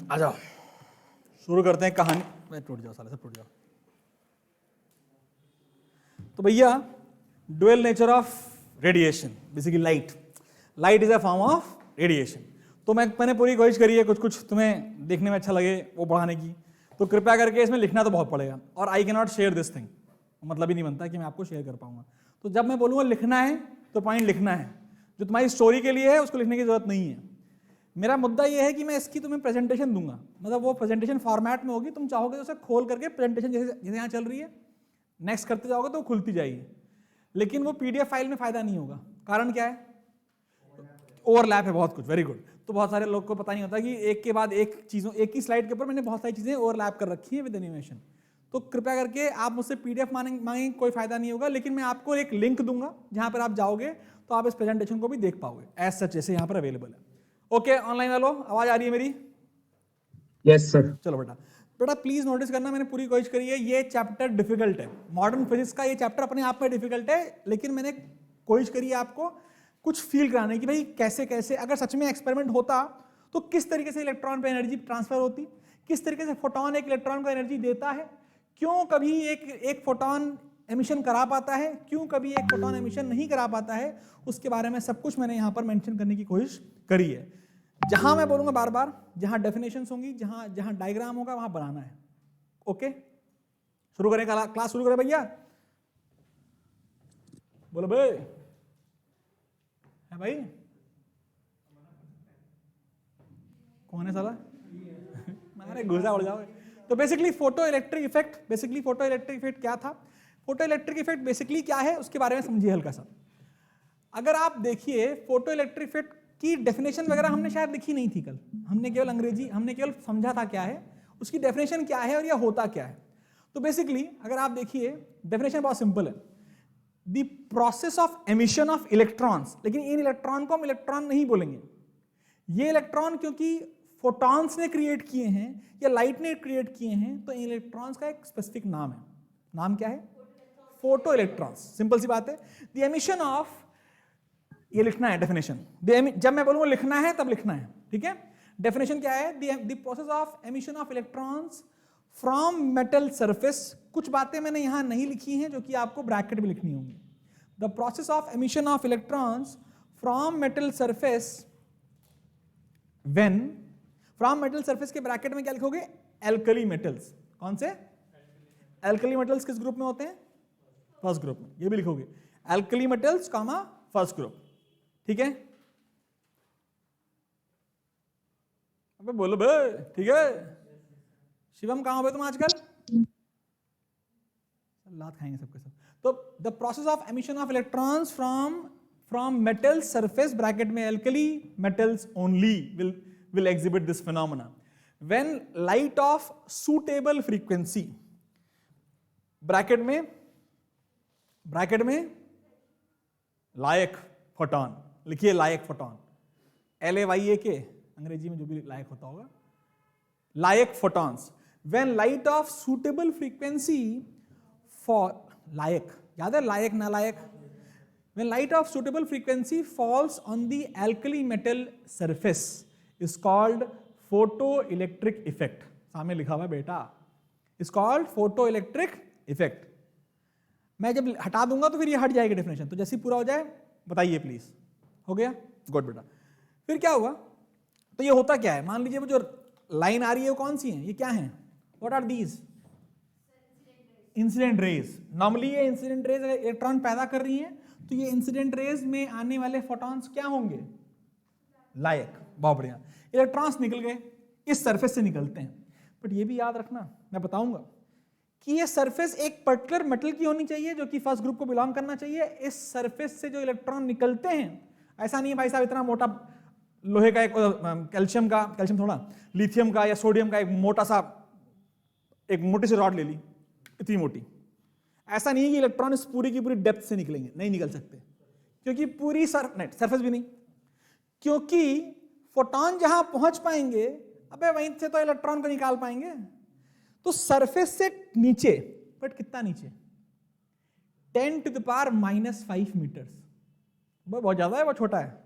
आ जाओ शुरू करते हैं कहानी। मैं टूट जाओ साले, सब टूट जाओ। तो भैया dual nature of radiation, basically light is a form of radiation. तो मैंने पूरी कोशिश करी है कुछ तुम्हें देखने में अच्छा लगे वो पढ़ाने की, तो कृपया करके इसमें लिखना तो बहुत पड़ेगा। और I can not share this thing, मतलब ही नहीं बनता कि मैं आपको शेयर कर पाऊंगा। तो जब मैं बोलूंगा लिखना है तो पॉइंट लिखना है, जो तुम्हारी स्टोरी के लिए है उसको लिखने की जरूरत नहीं है। मेरा मुद्दा यह है कि मैं इसकी तुम्हें प्रेजेंटेशन दूंगा, मतलब वो प्रेजेंटेशन फॉर्मेट में होगी, तुम चाहोगे तो उसे खोल करके प्रेजेंटेशन जैसे यहाँ चल रही है नेक्स्ट करते जाओगे तो वो खुलती जाएगी, लेकिन वो पीडीएफ फाइल में फायदा नहीं होगा। कारण क्या है? ओवरलैप है बहुत कुछ। Very good. तो बहुत सारे लोग को पता नहीं होता कि एक के बाद एक चीजों, एक ही स्लाइड के ऊपर मैंने बहुत सारी चीजें ओवरलैप कर रखी है विद एनिमेशन। तो कृपया करके आप मुझसे पीडीएफ मांगेंगे, कोई फायदा नहीं होगा, लेकिन मैं आपको एक लिंक दूंगा जहां पर आप जाओगे तो आप इस प्रेजेंटेशन को भी देख पाओगे एज सच, जैसे यहाँ पर अवेलेबल है। ओके ऑनलाइन वालों, आवाज आ रही है मेरी? Yes sir. चलो बेटा प्लीज नोटिस करना, मैंने पूरी कोशिश करी है। ये चैप्टर डिफिकल्ट है, मॉडर्न फिजिक्स का ये चैप्टर अपने आप में डिफिकल्ट है, लेकिन मैंने कोशिश करी है आपको कुछ फील कराने की भाई कैसे कैसे अगर सच में एक्सपेरिमेंट होता तो किस तरीके से इलेक्ट्रॉन पे एनर्जी ट्रांसफर होती, किस तरीके से फोटोन एक इलेक्ट्रॉन को एनर्जी देता है, क्यों कभी एक फोटोन एमिशन करा पाता है, क्यों कभी एक फोटोन एमिशन नहीं करा पाता है, उसके बारे में सब कुछ मैंने यहां पर मेंशन करने की कोशिश करी है। जहां मैं बोलूंगा बार बार, जहां डेफिनेशंस होंगी, जहां डायग्राम होगा वहां बनाना है। ओके शुरू करें, क्लास शुरू करें भैया। बोलो भाई, है भाई? कौन है साला? मारे गुस्सा उड़ जाओगे। तो बेसिकली फोटो इलेक्ट्रिक इफेक्ट क्या था? फोटो इलेक्ट्रिक इफेक्ट बेसिकली क्या है उसके बारे में समझिए हल्का सा। अगर आप देखिए फोटो इलेक्ट्रिक इफेक्ट की डेफिनेशन वगैरह हमने शायद लिखी नहीं थी कल, हमने केवल समझा था क्या है, उसकी डेफिनेशन क्या है और यह होता क्या है। तो बेसिकली अगर आप देखिए डेफिनेशन बहुत सिंपल है, the process of emission of electrons. लेकिन इन इलेक्ट्रॉन को हम इलेक्ट्रॉन नहीं बोलेंगे, ये इलेक्ट्रॉन क्योंकि फोटॉन्स ने क्रिएट किए हैं या लाइट ने क्रिएट किए हैं, तो इन इलेक्ट्रॉन्स का एक स्पेसिफिक नाम है। नाम क्या है? Photo electrons. सिंपल सी बात है। द एमिशन ऑफ, ये लिखना है डेफिनेशन, जब मैं बोलूंगा लिखना है तब लिखना है, ठीक है? डेफिनेशन क्या है? The process of emission of electrons from metal surface. कुछ बातें मैंने यहां नहीं लिखी हैं जो कि आपको ब्रैकेट में लिखनी होंगी। The process of emission of electrons from metal surface when, from metal surface के ब्रैकेट में क्या लिखोगे? Alkali metals. कौन से? एल्कली मेटल्स किस ग्रुप में होते हैं? फर्स्ट ग्रुप में। ये भी लिखोगे alkali metals comma first group, ठीक है? अबे बोलो बे, ठीक है? शिवम कहां हो बे तुम आजकल? लात खाएंगे सबके सब। तो the process of emission of electrons from metal surface bracket में alkali metals only will exhibit this phenomena when light of suitable frequency, bracket में लायक फोटॉन लिखिए, लायक फोटॉन, LAYK, अंग्रेजी में जो भी लायक होता होगा, लायक photons. when light of suitable frequency for लायक, याद है लायक ना लायक? when light of suitable frequency falls on the alkali metal surface is called photoelectric effect। सामने लिखा हुआ है बेटा, is called photoelectric effect। मैं जब हटा दूंगा तो फिर ये हट जाएगी डेफिनेशन, तो जैसे ही पूरा हो जाए बताइए प्लीज। हो गया? गुड बेटा। फिर क्या हुआ? तो ये होता क्या है? मान लीजिए वो जो लाइन आ रही है वो कौन सी है? ये क्या है? What are these? Incident rays. Normally ये इंसिडेंट रेज इलेक्ट्रॉन पैदा कर रही है, तो ये इंसिडेंट रेज में आने वाले फोटॉन्स क्या होंगे? लायक। बहुत बढ़िया। इलेक्ट्रॉन्स निकल गए, इस सरफेस से निकलते हैं, बट ये भी याद रखना, मैं बताऊंगा कि ये सरफेस एक पर्टिकुलर मेटल की होनी चाहिए जो कि फर्स्ट ग्रुप को बिलोंग करना चाहिए। इस सरफेस से जो इलेक्ट्रॉन निकलते हैं, ऐसा नहीं है भाई साहब इतना मोटा लोहे का एक कैल्शियम थोड़ा लिथियम का या सोडियम का एक मोटा सा, एक मोटी सी रॉड ले ली, इतनी मोटी। ऐसा नहीं है कि इलेक्ट्रॉन इस पूरी की पूरी डेप्थ से निकलेंगे, नहीं निकल सकते, क्योंकि पूरी सरफेस भी नहीं, क्योंकि फोटॉन जहां पहुंच पाएंगे, अबे वहीं से तो इलेक्ट्रॉन को निकाल पाएंगे। तो सरफेस से नीचे, बट कितना नीचे? 10⁻⁻5 मीटर्स। बहुत ज्यादा है, बहुत छोटा है।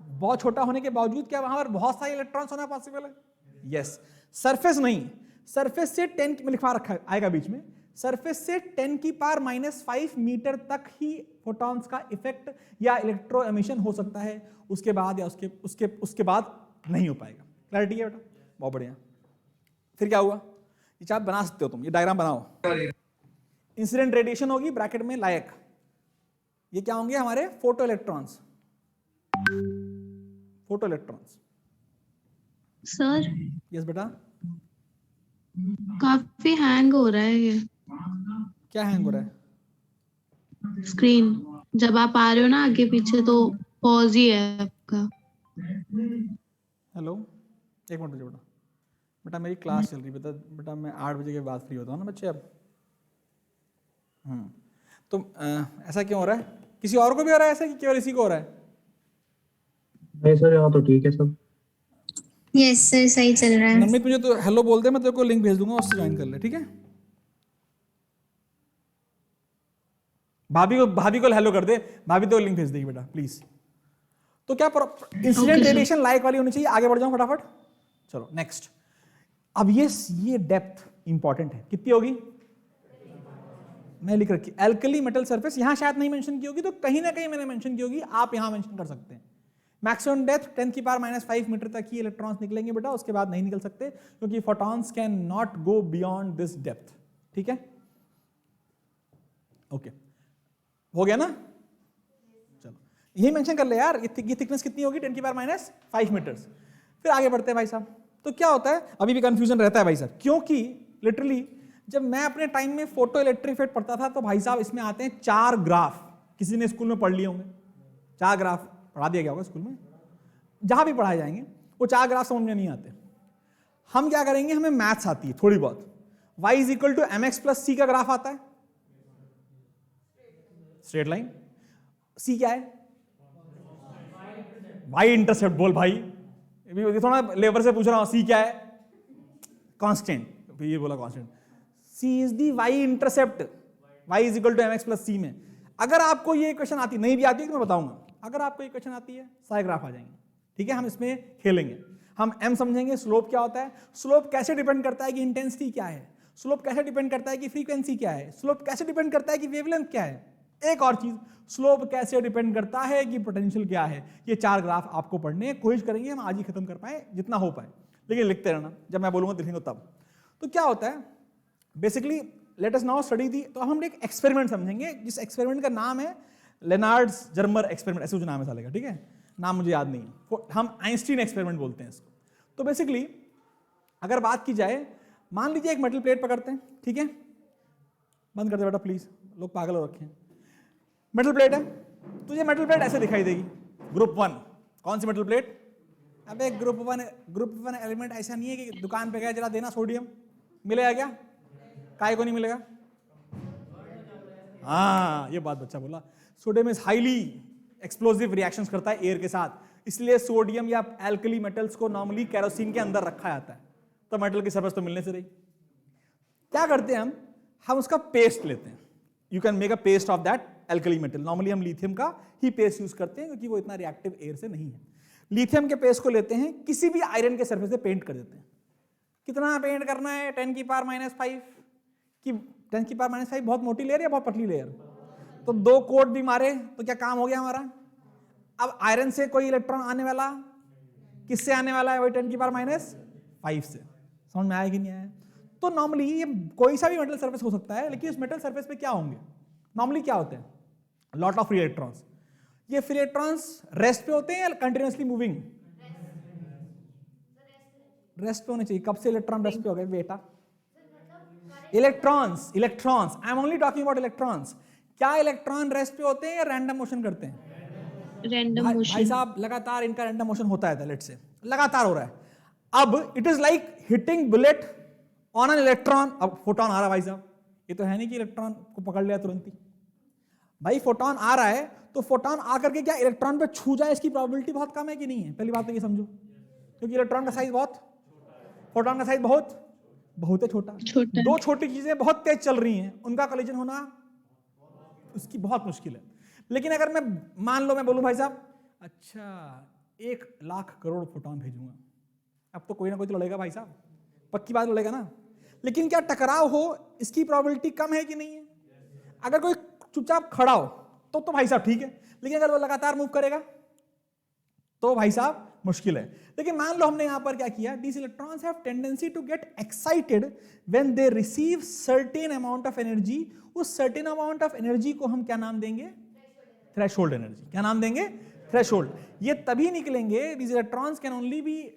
बहुत छोटा होने के बावजूद क्या वहां पर बहुत सारे इलेक्ट्रॉन्स होना पॉसिबल है? यस, सरफेस नहीं, सरफेस से 10 में लिखवा रखा आएगा बीच में, सरफेस से 10 की पावर -5 मीटर तक ही फोटॉन्स का इफेक्ट या इलेक्ट्रो एमिशन हो सकता है, उसके बाद या उसके बाद नहीं हो पाएगा। क्लैरिटी है बेटा? बहुत बढ़िया। फिर क्या हुआ, ये चार्ट बना सकते हो तुम, ये डायग्राम बनाओ। इंसिडेंट रेडिएशन होगी ब्रैकेट में लायक, ये क्या होंगे हमारे photo electrons, photo electrons. Sir yes बेटा, काफी हैंग हो रहा है ये क्या हैंग हो रहा है? स्क्रीन, जब आप आ रहे हो ना आगे पीछे तो पॉज ही है आपका। हेलो, एक मिनट रुको बेटा, बेटा मेरी क्लास चल रही है बेटा मैं 8 बजे के बाद फ्री होता हूँ ना बच्चे अब। तो ऐसा क्यों हो रहा है? किसी और को भी हो रहा है ऐसा कि केवल इसी को हो रहा है? नहीं सर, यहाँ तो ठीक है सब। यस सर, सही चल रहा है। नवनीत मुझे तो हेलो बोल दे, मैं तेरे को लिंक भेज दूंगा, उससे ज्वाइन कर ले, ठीक है? भाभी को हेलो कर दे, भाभी तो लिंक भेज देगी बेटा प्लीज। तो क्या इंसिडेंट रेडिएशन लाइक वाली होनी चाहिए। आगे बढ़ जाऊं फटाफट, चलो नेक्स्ट। अब ये डेप्थ इंपॉर्टेंट है, कितनी होगी? मैं लिख रखी एल्कली मेटल सरफेस, यहां शायद नहीं मेंशन की होगी, तो कहीं ना कहीं मैंने मेंशन की होगी, आप यहां मेंशन कर सकते हैं। मैक्सिमम डेप्थ 10 की पावर -5 मीटर तक ही इलेक्ट्रॉन्स निकलेंगे बेटा, उसके बाद नहीं निकल सकते, क्योंकि photons can not go beyond this depth. ठीक है, ओके, हो गया ना? चलो यही मेंशन कर ले यार, ये थिकनेस कितनी होगी? 10 की पावर -5 मीटर्स। फिर आगे बढ़ते हैं भाई साहब। तो क्या होता है, अभी भी कंफ्यूजन रहता है भाई साहब, क्योंकि लिटरली जब मैं अपने टाइम में फोटो इलेक्ट्रिक इफेक्ट पढ़ता था तो भाई साहब इसमें आते हैं 4 ग्राफ, किसी ने स्कूल में पढ़ लिए होंगे, 4 ग्राफ पढ़ा दिया गया होगा स्कूल में, जहां भी पढ़ाए जाएंगे वो 4 ग्राफ समझ में नहीं आते। हम क्या करेंगे, हमें मैथ्स आती है थोड़ी बहुत। y = mx + c का ग्राफ आता है, स्ट्रेट लाइन। c क्या है? y intercept. बोल भाई, ये थोड़ा लेबर से पूछ रहा हूं, c क्या है? कांस्टेंट। ये बोला constant. c is the y intercept, y = mx + c में। अगर आपको ये क्वेश्चन आती नहीं भी आती है तो मैं बताऊंगा, अगर आपको ये क्वेश्चन आती है सारे ग्राफ आ जाएंगे। ठीक है, हम इसमें खेलेंगे, हम m समझेंगे, स्लोप क्या होता है, स्लोप कैसे डिपेंड करता है कि इंटेंसिटी क्या है, स्लोप कैसे डिपेंड करता है कि फ्रीक्वेंसी क्या है, स्लोप कैसे डिपेंड करता है कि वेवलेंथ क्या है, एक और चीज, स्लोप कैसे डिपेंड करता है कि पोटेंशियल क्या है। ये 4 ग्राफ आपको पढ़ने हैं, कोशिश करेंगे हम आज ही खत्म कर पाए जितना हो पाए, लेकिन लिखते रहना, जब मैं बोलूंगा लिखेंगे तब। तो क्या होता है basically, let us now study दी। तो हम एक एक्सपेरिमेंट समझेंगे, जिस एक्सपेरिमेंट का नाम है लेनार्ड्स जर्मर एक्सपेरिमेंट, ऐसे कुछ नाम है साले का, ठीक है, नाम मुझे याद नहीं है, हम आइंस्टीन एक्सपेरिमेंट बोलते हैं इसको। तो बेसिकली अगर बात की जाए, मान लीजिए एक मेटल प्लेट पकड़ते हैं, ठीक है, बंद कर दे बेटा प्लीज, लोग पागल हो रखे हैं। मेटल प्लेट है, तुझे मेटल प्लेट ऐसे दिखाई देगी, ग्रुप 1। कौन सी मेटल प्लेट? अबे ग्रुप वन एलिमेंट ऐसा नहीं है कि दुकान पे गया जरा देना सोडियम, मिलेगा क्या? काय को नहीं मिलेगा? हाँ, ये बात बच्चा बोला। Sodium is highly explosive reactions करता है एयर के साथ, इसलिए सोडियम या एल्कली मेटल्स को नॉर्मली केरोसिन के अंदर रखा जाता है, तो मेटल की सरफेस तो मिलने से रही। क्या करते हैं हम उसका पेस्ट लेते हैं। You can make a paste of that alkali metal. Normally हम लिथियम का ही पेस्ट यूज करते हैं, क्योंकि वो इतना रिएक्टिव एयर से नहीं है। लिथियम के पेस्ट को लेते हैं, किसी भी आयरन के सरफेस पे पेंट कर देते हैं। कितना पेंट करना है? 10 की पावर -5 कि 10 की पावर -5 बहुत मोटी लेयर या बहुत पतली लेयर? तो 2 कोट भी मारे तो क्या काम हो गया हमारा। अब आयरन से कोई इलेक्ट्रॉन आने वाला, किससे आने वाला है? वही 10 की पावर -5 से। समझ में आया कि नहीं आया? तो नॉर्मली ये कोई सा भी मेटल सरफेस हो सकता है, लेकिन उस मेटल सरफेस पे क्या होंगे, नॉर्मली क्या होते हैं? Lot of free electrons. ये फ्री इलेक्ट्रॉन्स रेस्ट पे होते हैं या कंटिन्यूअसली मूविंग? रेस्ट पे होने चाहिए। कब से इलेक्ट्रॉन रेस्ट पे हो गए बेटा? Electrons, I am only talking about electrons. क्या इलेक्ट्रॉन रेस्ट पे होते हैं या रैंडम मोशन करते हैं? Random motion. भाई साहब लगातार इनका रैंडम मोशन होता है, लेट से लगातार हो रहा है। अब it is like hitting bullet on an electron. अब फोटोन आ रहा है भाई साहब, ये तो है नहीं कि इलेक्ट्रॉन को पकड़ लिया तुरंत ही। भाई फोटोन आ रहा है तो फोटोन आकर के क्या इलेक्ट्रॉन पे छू जाए, इसकी प्रोबेबिलिटी बहुत कम है कि नहीं है? पहली बात तो ये समझो, क्योंकि इलेक्ट्रॉन का साइज बहुत, फोटोन का साइज बहुत बहुत छोटा। दो छोटी चीजें बहुत तेज चल रही हैं, उनका कोलिजन होना उसकी बहुत मुश्किल है। लेकिन अगर मैं मान लो मैं बोलूं भाई साहब, अच्छा 1 लाख करोड़ फोटोन भेजूंगा, अब तो कोई ना कोई तो लड़ेगा भाई साहब, पक्की बात लड़ेगा ना। लेकिन क्या टकराव हो इसकी प्रोबेबिलिटी कम है कि नहीं है? अगर कोई चुपचाप खड़ा हो तो भाई साहब ठीक है, लेकिन अगर वो लगातार मूव करेगा तो भाई साहब मुश्किल है। लेकिन मान लो हमने यहां पर क्या किया, these electrons have tendency to get excited when they receive certain amount of energy। उस certain amount of energy को हम क्या नाम देंगे? Threshold energy. क्या नाम देंगे? थ्रेशोल्ड। ये तभी निकलेंगे, these electrons can only be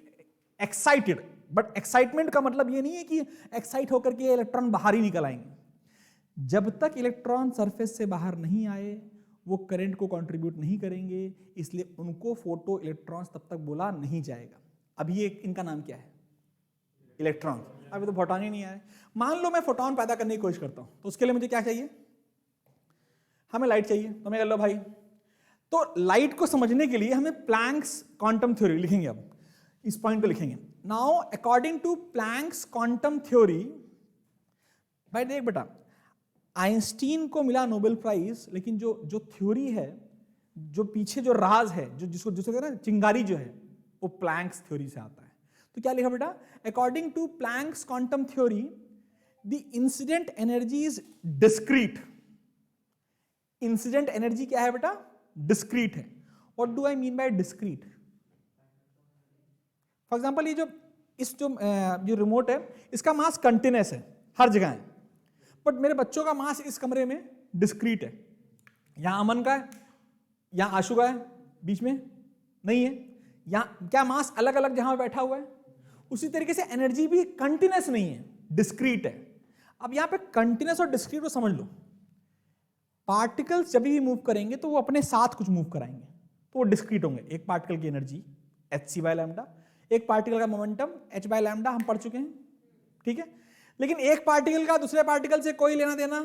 excited, but excitement का मतलब ये नहीं है कि एक्साइट होकर के इलेक्ट्रॉन बाहर ही निकल आएंगे। जब तक इलेक्ट्रॉन सरफेस से बाहर नहीं आए वो करंट को कंट्रीब्यूट नहीं करेंगे, इसलिए उनको फोटो इलेक्ट्रॉन्स तब तक बोला नहीं जाएगा। अभी ये इनका नाम क्या है? इलेक्ट्रॉन। अभी तो फोटोन ही नहीं आया। मान लो मैं फोटोन पैदा करने की कोशिश करता हूं, तो उसके लिए मुझे क्या चाहिए? हमें लाइट चाहिए। तो मैं कह लो भाई, तो लाइट को समझने के लिए हमें प्लैंक्स क्वांटम थ्योरी लिखेंगे। अब इस पॉइंट को लिखेंगे। Now according to Planck's quantum theory, भाई देख बेटा, आइंस्टीन को मिला नोबेल प्राइज, लेकिन जो थ्योरी है, जो पीछे जो राज है, जो जिसको कहते हैं ना चिंगारी जो है, वो प्लैंक्स थ्योरी से आता है। तो क्या लिखा बेटा? According to Planck's quantum theory the incident energy is discrete. Incident energy क्या है बेटा? डिस्क्रीट है। What do I mean by discrete? For example, ये जो रिमोट है, इसका मास कंटिन्यूअस है, हर जगह है, बट मेरे बच्चों का मास इस कमरे में डिस्क्रीट है। यहां अमन का है, यहां आशु का है, बीच में नहीं है। यहां क्या मास अलग अलग जहां बैठा हुआ है? उसी तरीके से एनर्जी भी कंटिन्यूअस नहीं है, डिस्क्रीट है। अब यहां पे कंटिन्यूअस और डिस्क्रीट को समझ लो। पार्टिकल्स जब भी मूव करेंगे तो वो अपने साथ कुछ मूव कराएंगे, तो वो डिस्क्रीट होंगे। एक पार्टिकल की एनर्जी hc/λ, एक पार्टिकल का मोमेंटम h/λ, हम पढ़ चुके हैं, ठीक है। लेकिन एक पार्टिकल का दूसरे पार्टिकल से कोई लेना देना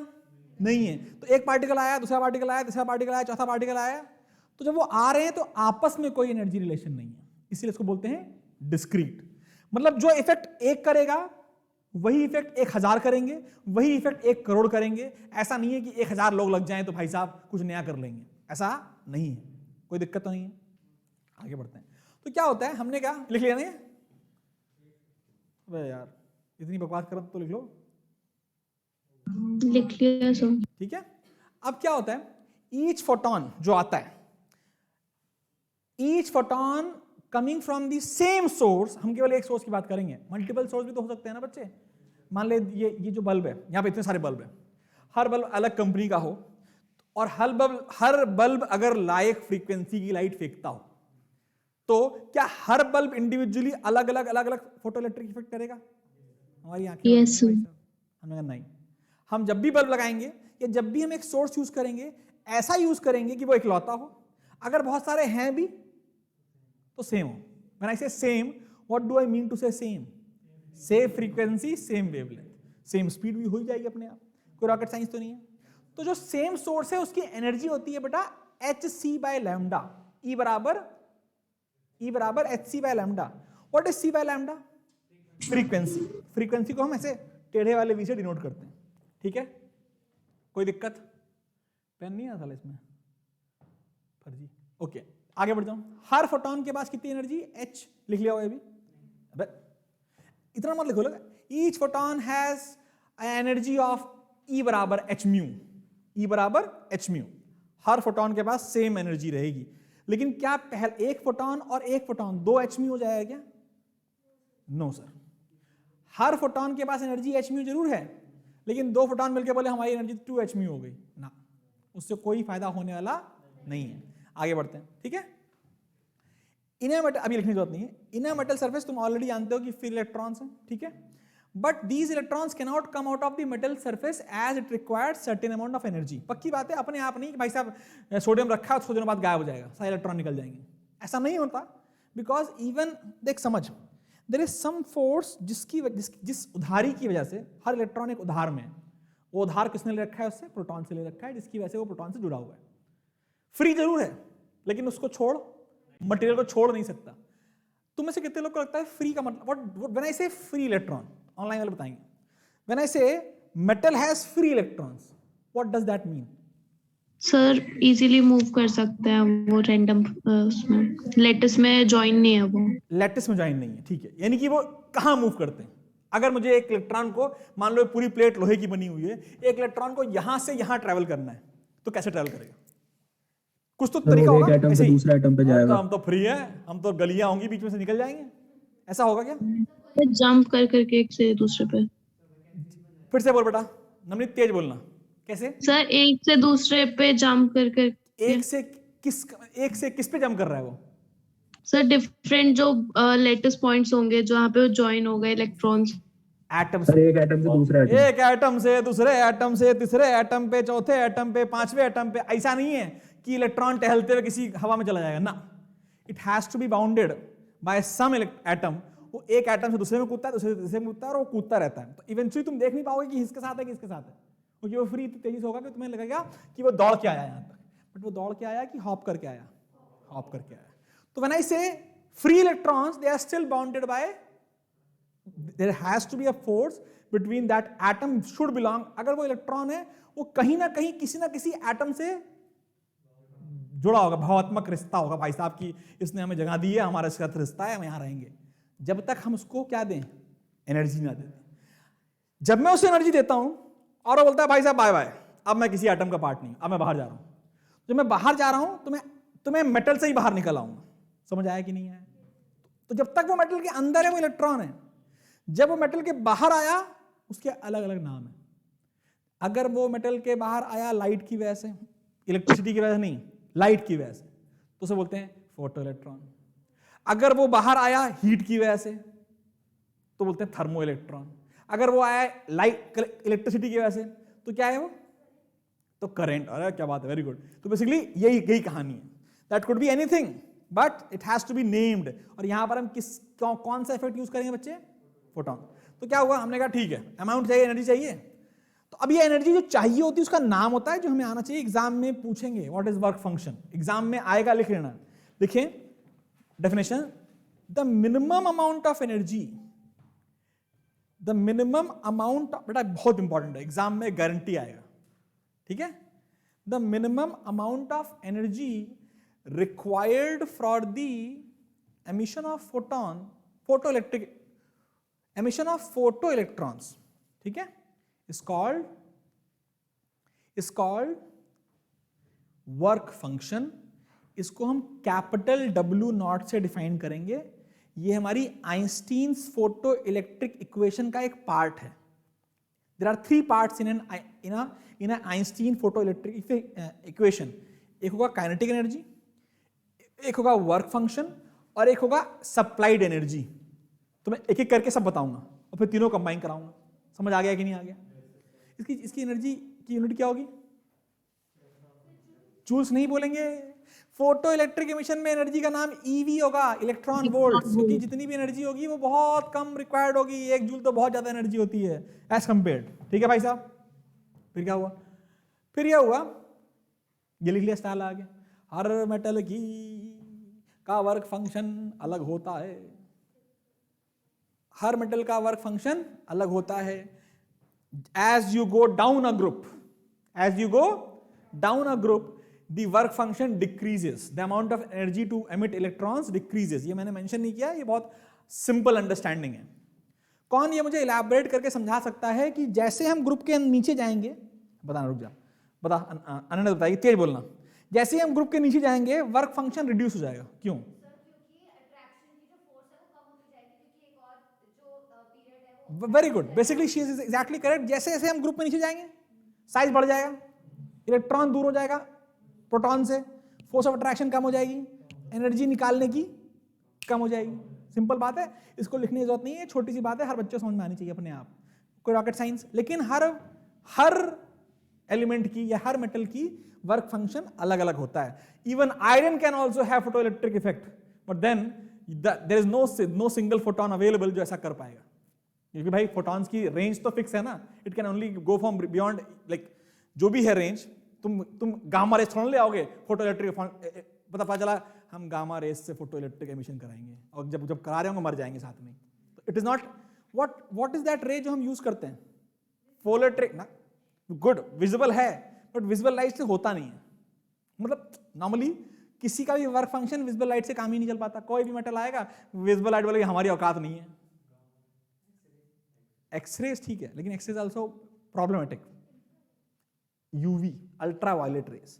नहीं है। तो एक पार्टिकल आया, दूसरा पार्टिकल आया, तीसरा पार्टिकल आया, चौथा पार्टिकल आया, तो जब वो आ रहे हैं तो आपस में कोई एनर्जी रिलेशन नहीं है, इसीलिए इसको बोलते हैं डिस्क्रीट। मतलब जो इफेक्ट एक करेगा वही इफेक्ट 1000 करेंगे, वही इफेक्ट 1 करोड़ करेंगे। ऐसा नहीं है कि 1000 लोग लग जाएं तो भाई साहब कुछ नया कर लेंगे, ऐसा नहीं है। कोई दिक्कत तो नहीं है। आगे बढ़ते हैं। तो क्या होता है, हमने क्या लिख लिया? नहीं अबे यार, इतनी बकवास कर तो लिख लो। लिख लिया सर। ठीक है। अब क्या होता है, ईच फोटोन जो आता है, each photon coming from the same source, हम केवल एक सोर्स की बात करेंगे, मल्टीपल सोर्स भी तो हो सकते हैं ना बच्चे। मान ले ये जो बल्ब है, यहां पे इतने सारे बल्ब है, हर बल्ब अलग कंपनी का हो, और हर बल्ब अगर लाइक फ्रीक्वेंसी की लाइट फेंकता हो, तो क्या हर बल्ब इंडिविजुअली अलग अलग फोटो इलेक्ट्रिक इफेक्ट करेगा? हमारी आंखें Yes, sir. हमने कहा नहीं। हम जब भी बल्ब लगाएंगे या जब भी हम एक सोर्स यूज करेंगे, ऐसा यूज करेंगे कि वो इकलौता हो। अगर बहुत सारे हैं भी तो सेम हो। When I say same, what do I mean to say same? Same frequency, same wavelength, same speed भी हो ही जाएगी अपने आप, कोई रॉकेट साइंस तो नहीं है। तो जो सेम सोर्स है उसकी एनर्जी होती है बेटा hc/λ, E बराबर hc/λ। What is c/λ? Frequency. Frequency को हम ऐसे टेढ़े वाले वी से डिनोट करते हैं, ठीक है। कोई दिक्कत? पेन नहीं आता इसमें, फर्जी। ओके, आगे बढ़ जाऊं। हर फोटोन के पास कितनी एनर्जी? h लिख लिया होगा अभी। अबे इतना मत लिखो, each photon has energy of E बराबर h म्यू, E बराबर h म्यू। हर फोटोन के पास सेम एनर्जी रहेगी। लेकिन क्या पहले एक फोटोन और एक फोटोन 2 h म्यू हो जाएगा क्या? No sir. हर फोटोन के पास एनर्जी h म्यू जरूर है, लेकिन 2 फोटोन मिलकर बोले हमारी एनर्जी 2 h म्यू हो गई ना, उससे कोई फायदा होने वाला नहीं है। आगे बढ़ते हैं, ठीक है। इनर मेटल अभी लिखने की जरूरत नहीं है। इनर मेटल सरफेस तुम ऑलरेडी जानते हो कि फ्री इलेक्ट्रॉन्स हैं, ठीक है। But these electrons can not come out of the metal surface as it required certain amount of energy. पक्की बात है, अपने आप नहीं कि भाई साहब सोडियम रखा है, थोड़ी देर बाद गायब हो जाएगा, सारे इलेक्ट्रॉन निकल जाएंगे, ऐसा नहीं होता। बिकॉज इवन देख समझ, देयर इज सम फोर्स जिस उधारी की वजह से हर इलेक्ट्रॉन एक उधार में है। वो उधार किसने ले रखा है? उससे प्रोटॉन से ले रखा है, जिसकी वजह से वो प्रोटॉन से जुड़ा हुआ है। फ्री जरूर है, लेकिन उसको छोड़, मटेरियल को छोड़ नहीं सकता। तुम में से कितने लोग को लगता है फ्री का मतलब? When I say free electron, online वाले बताएंगे। व्हेन आई से metal has free electrons, what does that mean? Sir easily move कर सकते हैं वो रैंडम उसमें लेटिस में ज्वाइन नहीं है वो। लैटिस में ज्वाइन नहीं है, ठीक है। यानी कि वो कहाँ मूव करते हैं? अगर मुझे एक इलेक्ट्रॉन को, मान लो पूरी प्लेट लोहे की बनी हुई है, एक इलेक्ट्रॉन को यहां से यहां ट्रेवल करना है, तो कैसे ट्रेवल करेगा? कुछ तो सर तरीका वो एक होगा। एटम ऐसे से ही दूसरे एटम पे जाएगा। हम तो फ्री है, हम तो गलियां होंगी बीच में से निकल जाएंगे, ऐसा होगा क्या? जंप कर करके एक से दूसरे पे। फिर से बोल बेटा, नवनीत तेज बोलना। कैसे? सर एक से दूसरे पे जंप कर कर एक से किस पे जंप कर रहा है वो? सर डिफरेंट जो लेटेस्ट पॉइंट्स होंगे जहाँ पे वो ज्वाइन हो गए इलेक्ट्रॉन्स। एटम सर से। एक एटम से दूसरे एटम। एक एटम से दूसरे एटम से तीसरे एटम पे, चौथे एटम पे, पांचवे एटम पे। ऐसा नहीं है कि इलेक्ट्रॉन टहलते हुए किसी हवा में चला जाएगा ना। It has to be bounded by some atom. वो एक एटम से दूसरे में कूदता है, दूसरे से तीसरे में कूदता है, और वो कूदता रहता है। तो इवेंचुअली तुम देख नहीं पाओगे कि इसके साथ है कि इसके साथ है, क्योंकि वो फ्री तेजी से होगा कि तुम्हें लगेगा कि वो दौड़ के आया यहाँ तक, बट वो दौड़ के आया कि हॉप करके आया? हॉप करके आया। तो when I say free electrons, they are still bounded by, there has to be a force between that atom should belong। अगर वो इलेक्ट्रॉन है, वो कहीं ना कहीं किसी ना किसी एटम से जुड़ा होगा, भावात्मक रिश्ता होगा। भाई साहब की इसने हमें जगह दी है, हमारे साथ रिश्ता है, हम यहां रहेंगे। जब तक हम उसको क्या दें, एनर्जी ना दें। जब मैं उसे एनर्जी देता हूं और वो बोलता है भाई साहब बाय बाय, अब मैं किसी एटम का पार्ट नहीं, अब मैं बाहर जा रहा हूं। जब मैं बाहर जा रहा हूं तो मैं मेटल से ही बाहर निकल आऊंगा। समझ आया कि नहीं आया? तो जब तक वो मेटल के अंदर है वो इलेक्ट्रॉन है, जब वो मेटल के बाहर आया उसके अलग अलग नाम है। अगर वो मेटल के बाहर आया लाइट की वजह से, इलेक्ट्रिसिटी की वजह से नहीं, लाइट की वजह से, तो उसे बोलते हैं फोटो इलेक्ट्रॉन। अगर वो बाहर आया हीट की वजह से, तो बोलते हैं थर्मो इलेक्ट्रॉन। अगर वो आया लाइट इलेक्ट्रिसिटी की वजह से, तो क्या है वो? तो करंट। अरे क्या बात है, वेरी गुड। तो बेसिकली यही कहानी है। That could be anything but it has to be named. और यहां पर हम कौन सा इफेक्ट यूज करेंगे बच्चे? फोटोन। तो क्या हुआ, हमने कहा ठीक है, अमाउंट चाहिए, एनर्जी चाहिए। तो अब ये एनर्जी जो चाहिए होती है उसका नाम होता है जो हमें आना चाहिए। एग्जाम में पूछेंगे what is work function, exam में आएगा, लिख लेना। देखिए definition, the minimum amount of energy, the minimum amount, बेटा बहुत इंपॉर्टेंट है, एग्जाम में गारंटी आएगा, ठीक है। The minimum amount of energy required for the emission of photon, photo electric emission of photoelectrons, ठीक है, is called work function। इसको हम कैपिटल W नॉट से डिफाइन करेंगे। ये हमारी आइंस्टीन्स फोटो इलेक्ट्रिक इक्वेशन का एक पार्ट है। There are 3 parts in Einstein photo electric equation. एक होगा काइनेटिक एनर्जी, एक होगा वर्क फंक्शन, और एक होगा सप्लाइड एनर्जी। तो मैं एक एक करके सब बताऊंगा और फिर तीनों कंबाइन कराऊंगा। समझ आ गया कि नहीं आ गया? इसकी एनर्जी की यूनिट क्या होगी? जूल्स नहीं बोलेंगे। फोटो इलेक्ट्रिक एमिशन में एनर्जी का नाम ईवी होगा, इलेक्ट्रॉन वोल्ट, क्योंकि जितनी भी एनर्जी होगी वो बहुत कम रिक्वायर्ड होगी। 1 जूल तो बहुत ज्यादा एनर्जी होती है एज कंपेयर्ड, ठीक है भाई साहब। फिर क्या हुआ? फिर यह हुआ, ये लिख लिया स्टाइल आगे, हर मेटल की का वर्क फंक्शन अलग होता है। हर मेटल का वर्क फंक्शन अलग होता है। As you go down a group, the work function decreases, the amount of energy to emit electrons decreases। ये मैंने मेंशन नहीं किया, ये बहुत सिंपल अंडरस्टैंडिंग है। कौन ये मुझे इलैबोरेट करके समझा सकता है कि जैसे हम ग्रुप के नीचे जाएंगे, बताना, रुक जा, बता अनन्या बताइए, तेज बोलना। जैसे ही हम ग्रुप के नीचे जाएंगे वर्क फंक्शन रिड्यूस हो जाएगा। क्यों? Very good, basically she is exactly correct. जैसे जैसे हम ग्रुप में नीचे जाएंगे साइज बढ़ जाएगा, इलेक्ट्रॉन दूर हो जाएगा प्रोटॉन से, फोर्स ऑफ अट्रैक्शन कम हो जाएगी, एनर्जी निकालने की कम हो जाएगी। सिंपल बात है, इसको लिखने की जरूरत नहीं है, छोटी सी बात है, हर बच्चे समझ में आनी चाहिए अपने आप, कोई रॉकेट साइंस। लेकिन हर एलिमेंट की या हर मेटल की वर्क फंक्शन अलग अलग होता है। Even iron can also have photo electric effect, but then there is no single photon available जो ऐसा कर पाएगा, क्योंकि भाई फोटॉन्स की रेंज तो फिक्स है ना। It can only go from beyond, like जो भी है रेंज। तुम गामा रेस थोड़ा ले आओगे फोटो इलेक्ट्रिक, पता चला हम गामा रेस से फोटो इलेक्ट्रिक एमिशन कराएंगे, और जब करा रहे होंगे मर जाएंगे साथ में। तो it is not what is that रे जो हम यूज करते हैं, फोटो इलेक्ट्रिक ना, गुड विजिबल है, बट विजिबल लाइट से होता नहीं है। मतलब नॉर्मली किसी का भी वर्क फंक्शन विजिबल लाइट से काम ही नहीं चल पाता। कोई भी मेटल आएगा विजिबल लाइट बोलेगी हमारी औकात नहीं है। एक्सरेज ठीक है, लेकिन x rays also problematic. UV ultraviolet rays,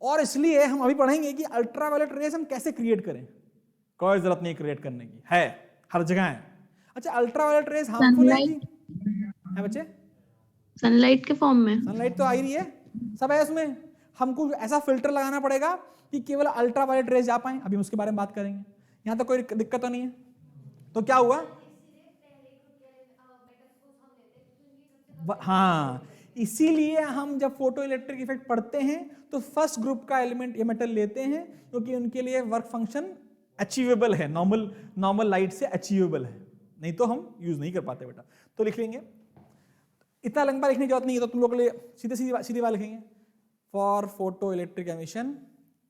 और इसलिए हम अभी पढ़ेंगे कि अल्ट्रा वायलेट रेज हम कैसे क्रिएट करें। कोई जरूरत नहीं क्रिएट करने की, है हर जगह है। अच्छा, अल्ट्रा वायलेट रेज हार्मफुल है बच्चे? सनलाइट के फॉर्म में। सनलाइट तो आ ही रही है, सब है उसमें। हमको ऐसा फिल्टर लगाना पड़ेगा कि केवल अल्ट्रा वायलेट रेज जा पाए। अभी हम उसके बारे में बात करेंगे। यहां तो कोई दिक्कत तो नहीं है। तो क्या हुआ, हाँ, इसीलिए हम जब फोटो इलेक्ट्रिक इफेक्ट पढ़ते हैं तो फर्स्ट ग्रुप का एलिमेंट ये मेटल लेते हैं, क्योंकि उनके लिए वर्क फंक्शन अचीवेबल है, नॉर्मल लाइट से अचीवेबल है, नहीं तो हम यूज नहीं कर पाते बेटा। तो लिख लेंगे, इतना लंबा लिखने की जरूरत नहीं है, तो तुम लोग के लिए सीधे बात लिखेंगे। For photo electric emission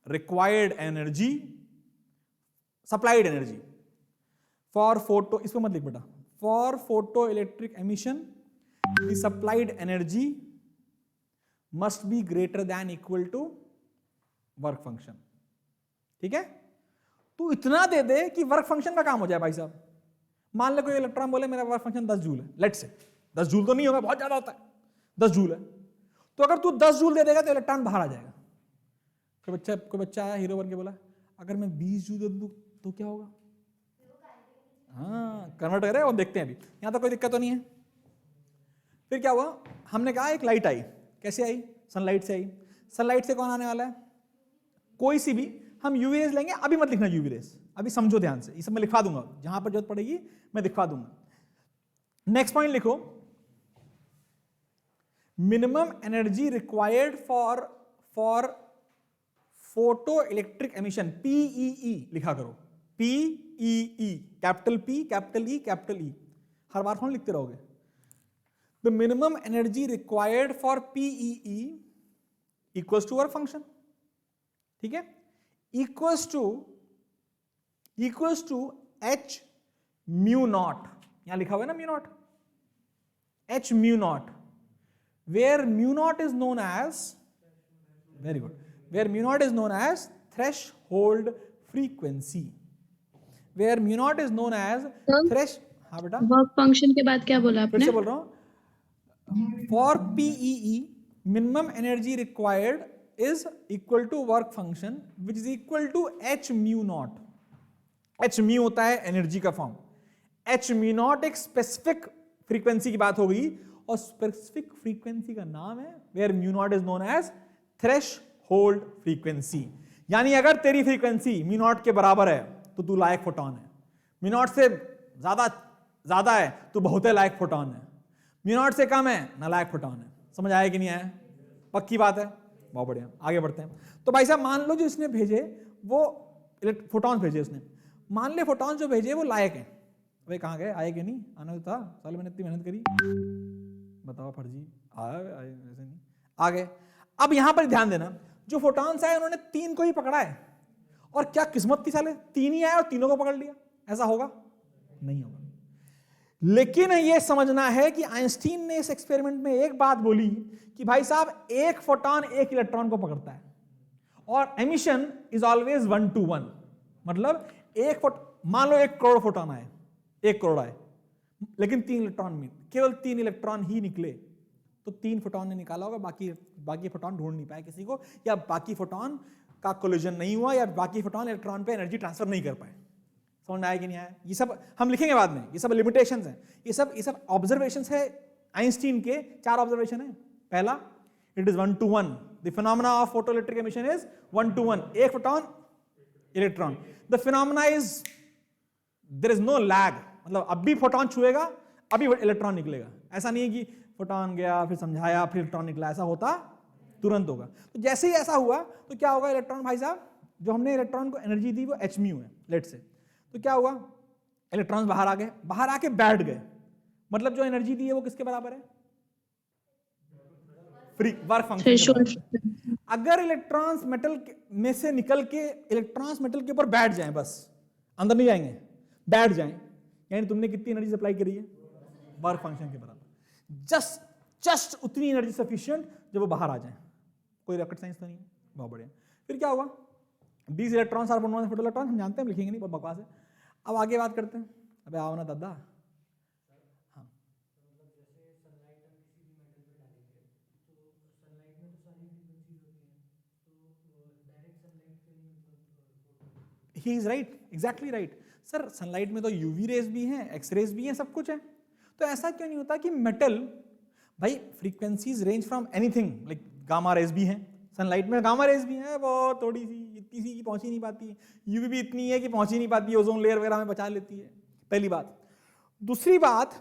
required energy, supplied energy for photo, इसको मत लिख बेटा। For photo electric emission the supplied energy must be greater than equal to work function। ठीक है, तू इतना दे दे कि वर्क फंक्शन का काम हो जाए भाई साहब। मान लो कोई इलेक्ट्रॉन बोले मेरा वर्क फंक्शन 10 जूल है, लेट से 10 जूल तो नहीं होगा, बहुत ज्यादा होता है, 10 जूल है। तो अगर तू 10 जूल दे देगा तो इलेक्ट्रॉन बाहर आ जाएगा। कोई बच्चा आया हीरो बन के बोला अगर मैं 20 जूल दे दूं तो क्या होगा? हाँ, कन्वर्ट करे और देखते हैं। अभी यहां तो कोई दिक्कत तो नहीं है। फिर क्या हुआ, हमने कहा एक लाइट आई, कैसे आई? सनलाइट से आई। सनलाइट से कौन आने वाला है? कोई सी भी। हम यूवी रेज लेंगे, अभी मत लिखना यूवी रेज, अभी समझो ध्यान से, ये सब मैं लिखवा दूंगा, जहां पर जरूरत पड़ेगी मैं दिखवा दूंगा। नेक्स्ट पॉइंट लिखो, minimum energy required for photo electric emission, P E E लिखा करो, P E E, capital P capital E capital E, हर बार कौन लिखते रहोगे? The minimum energy required for PEE equals to work function, ठीक है, equals to h mu naught, यहां लिखा हुआ है ना mu naught, h mu naught, where mu naught is known as, very good, where mu naught is known as threshold frequency, where mu naught is known as हाँ बेटा, work function के बाद क्या बोला फिर आपने? से बोल रहा हूं, for PEE minimum energy required is equal to work function which is equal to h mu naught। h mu होता है एनर्जी का फॉर्म, h mu naught एक स्पेसिफिक फ्रीक्वेंसी की बात हो गई, और स्पेसिफिक फ्रीक्वेंसी का नाम है where mu naught is known as threshold frequency। यानी अगर तेरी फ्रीक्वेंसी mu naught के बराबर है तो तू लायक फोटॉन है, mu naught से ज्यादा है तो बहुत लायक फोटॉन है, म्यू नॉट से कम है नालायक फोटॉन है। समझ आया कि नहीं आया? पक्की बात है, बहुत बढ़िया, आगे बढ़ते हैं। तो भाई साहब मान लो जो इसने भेजे वो फोटॉन भेजे उसने, मान ले फोटॉन जो भेजे वो लायक हैं। भाई कहाँ गए, आए कि नहीं? आना तो था, साल मैंने इतनी मेहनत करी, बताओ फर्जी आया ऐसे नहीं आ गए। अब यहां पर ध्यान देना, जो फोटॉन्स आए उन्होंने 3 को ही पकड़ा है, और क्या किस्मत थी साले, 3 ही आए और तीनों को पकड़ लिया। ऐसा होगा? नहीं होगा। लेकिन यह समझना है कि आइंस्टीन ने इस एक्सपेरिमेंट में एक बात बोली कि भाई साहब एक फोटॉन एक इलेक्ट्रॉन को पकड़ता है, और एमिशन इज ऑलवेज 1 to 1। मतलब मान लो 1 करोड़ फोटॉन आए, 1 करोड़ आए, लेकिन 3 इलेक्ट्रॉन में केवल 3 इलेक्ट्रॉन ही निकले, तो 3 फोटॉन ने निकाला होगा, बाकी फोटॉन ढूंढ नहीं पाए किसी को, या बाकी फोटॉन का कोलिजन नहीं हुआ, या बाकी फोटॉन इलेक्ट्रॉन पे एनर्जी ट्रांसफर नहीं कर पाए। समझ आया कि नहीं आया? ये सब हम लिखेंगे बाद में, ये सब लिमिटेशंस हैं, ये सब ऑब्जर्वेशंस है आइंस्टीन के। 4 ऑब्जर्वेशन है। पहला, it is 1 to 1, the phenomena of photoelectric emission is 1 to 1, एक photon electron. The phenomena is there is no lag, मतलब अब भी फोटॉन छुएगा अभी इलेक्ट्रॉन निकलेगा। ऐसा नहीं है कि फोटॉन गया फिर समझाया फिर इलेक्ट्रॉन निकला, ऐसा होता तुरंत होगा। तो जैसे ही ऐसा हुआ तो क्या होगा, इलेक्ट्रॉन भाई साहब, जो हमने इलेक्ट्रॉन को एनर्जी दी वो h mu है लेट से, तो क्या हुआ, इलेक्ट्रॉन्स बाहर आ गए, बाहर आके बैठ गए, मतलब जो एनर्जी दी है वो किसके बराबर है? Free work function. अगर इलेक्ट्रॉन्स मेटल में से निकल के इलेक्ट्रॉन्स मेटल के ऊपर बैठ जाएं, बस अंदर नहीं जाएंगे, बैठ जाएं, यानी तुमने कितनी एनर्जी सप्लाई करी है? वर्क फंक्शन के बराबर। जस्ट उतनी एनर्जी सफिशिएंट जब वो बाहर आ जाए। कोई रॉकेट साइंस तो नहीं है, बहुत बढ़िया। फिर क्या हुआ, 20 electrons are bond photo electron, हम जानते हैं, लिखेंगे नहीं, बहुत बकवास है। अब आगे बात करते हैं, अबे आओ ना दादा। हाँ he is right, exactly right sir. Sunlight में तो यूवी रेज भी हैं, एक्स रेज भी हैं, सब कुछ है। तो ऐसा क्यों नहीं होता कि मेटल, भाई frequencies range from anything, like gamma rays भी हैं सनलाइट में, गामा रेज भी हैं, वो थोड़ी सी इतनी सी कि पहुंच ही नहीं पाती है, यूवी भी इतनी है कि पहुंच ही नहीं पाती है, ओजोन लेयर वगैरह में बचा लेती है, पहली बात। दूसरी बात,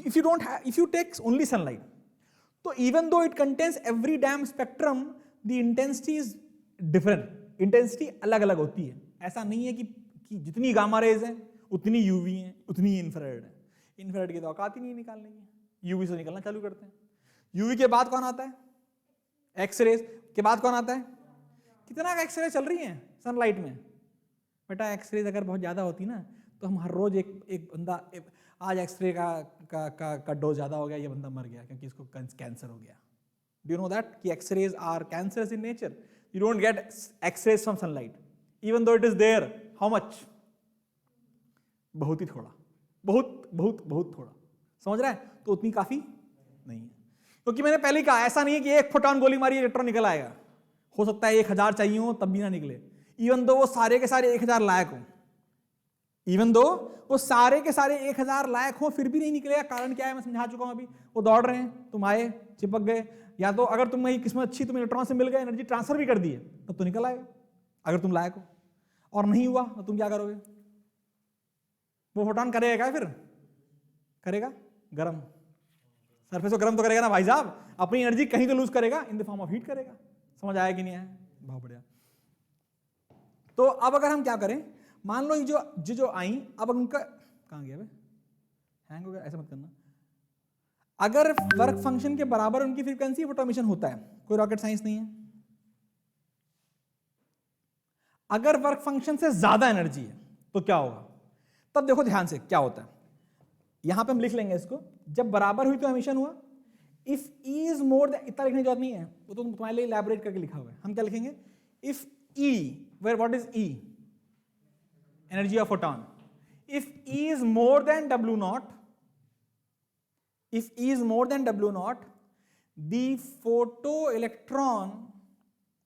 if you take only sunlight, तो even though it contains every damn spectrum, the intensity is different, intensity अलग अलग होती है। ऐसा नहीं है कि जितनी गामा रेज हैं उतनी यूवी हैं, उतनी इंफ्रारेड है। इंफ्रारेड की तो औकात ही नहीं निकालने की, यूवी से निकलना चालू करते हैं। यूवी के बाद कौन आता है, एक्सरेज के बाद कौन आता है, कितना एक्सरे चल रही है सनलाइट में बेटा। एक्सरेज अगर बहुत ज्यादा होती ना तो हम हर रोज एक बंदा, आज एक्सरे का डोज ज्यादा हो गया, ये बंदा मर गया क्योंकि इसको कैंसर हो गया। डू यू नो दैट कि x rays are cancerous in nature, you don't get x rays from sunlight even though it is there. How much, बहुत ही थोड़ा, बहुत बहुत बहुत थोड़ा, समझ रहा है, तो उतनी काफी नहीं है। क्योंकि मैंने पहले ही कहा, ऐसा नहीं है कि एक फोटॉन गोली मारी इलेक्ट्रॉन निकल आएगा, हो सकता है 1000 चाहिए हो तब भी ना निकले, इवन दो वो सारे के सारे 1000 लायक हो, इवन दो वो सारे के सारे 1000 लायक हो, फिर भी नहीं निकलेगा। कारण क्या है, मैं समझा चुका हूं अभी। वो दौड़ रहे हैं, तुम आए, चिपक गए, या तो अगर तुम्हारी किस्मत अच्छी, तुम इलेक्ट्रॉन से मिल गए, एनर्जी ट्रांसफर भी कर दिए, तब तो निकल आएगा अगर तुम लायक हो। और नहीं हुआ तो तुम क्या करोगे, वो फोटॉन करेगा फिर, करेगा गरम, सरफेस को गरम तो करेगा ना भाई साहब, अपनी एनर्जी कहीं तो लूज करेगा, in the form of heat करेगा। समझ आया कि नहीं आया, बहुत बढ़िया। तो अब अगर हम क्या करें, मान लो ये जो आई, अब उनका कहां गया, हैंग हो गया, ऐसा मत करना। अगर वर्क फंक्शन के बराबर उनकी फ्रीक्वेंसी, फोटो एमिशन होता है, कोई रॉकेट साइंस नहीं है। अगर वर्क फंक्शन से ज्यादा एनर्जी है तो क्या होगा, तब देखो ध्यान से क्या होता है। यहां पे हम लिख लेंगे इसको, जब बराबर हुई तो एमिशन हुआ। If E is more then, इतना लिखने की जरूरत नहीं है, वो तो तुम्हारे लिए इलैबोरेट करके लिखा हुआ है। हम क्या लिखेंगे, if E, where what is E, energy of photon, if E is more than W not, if E is more than W naught, the photoelectron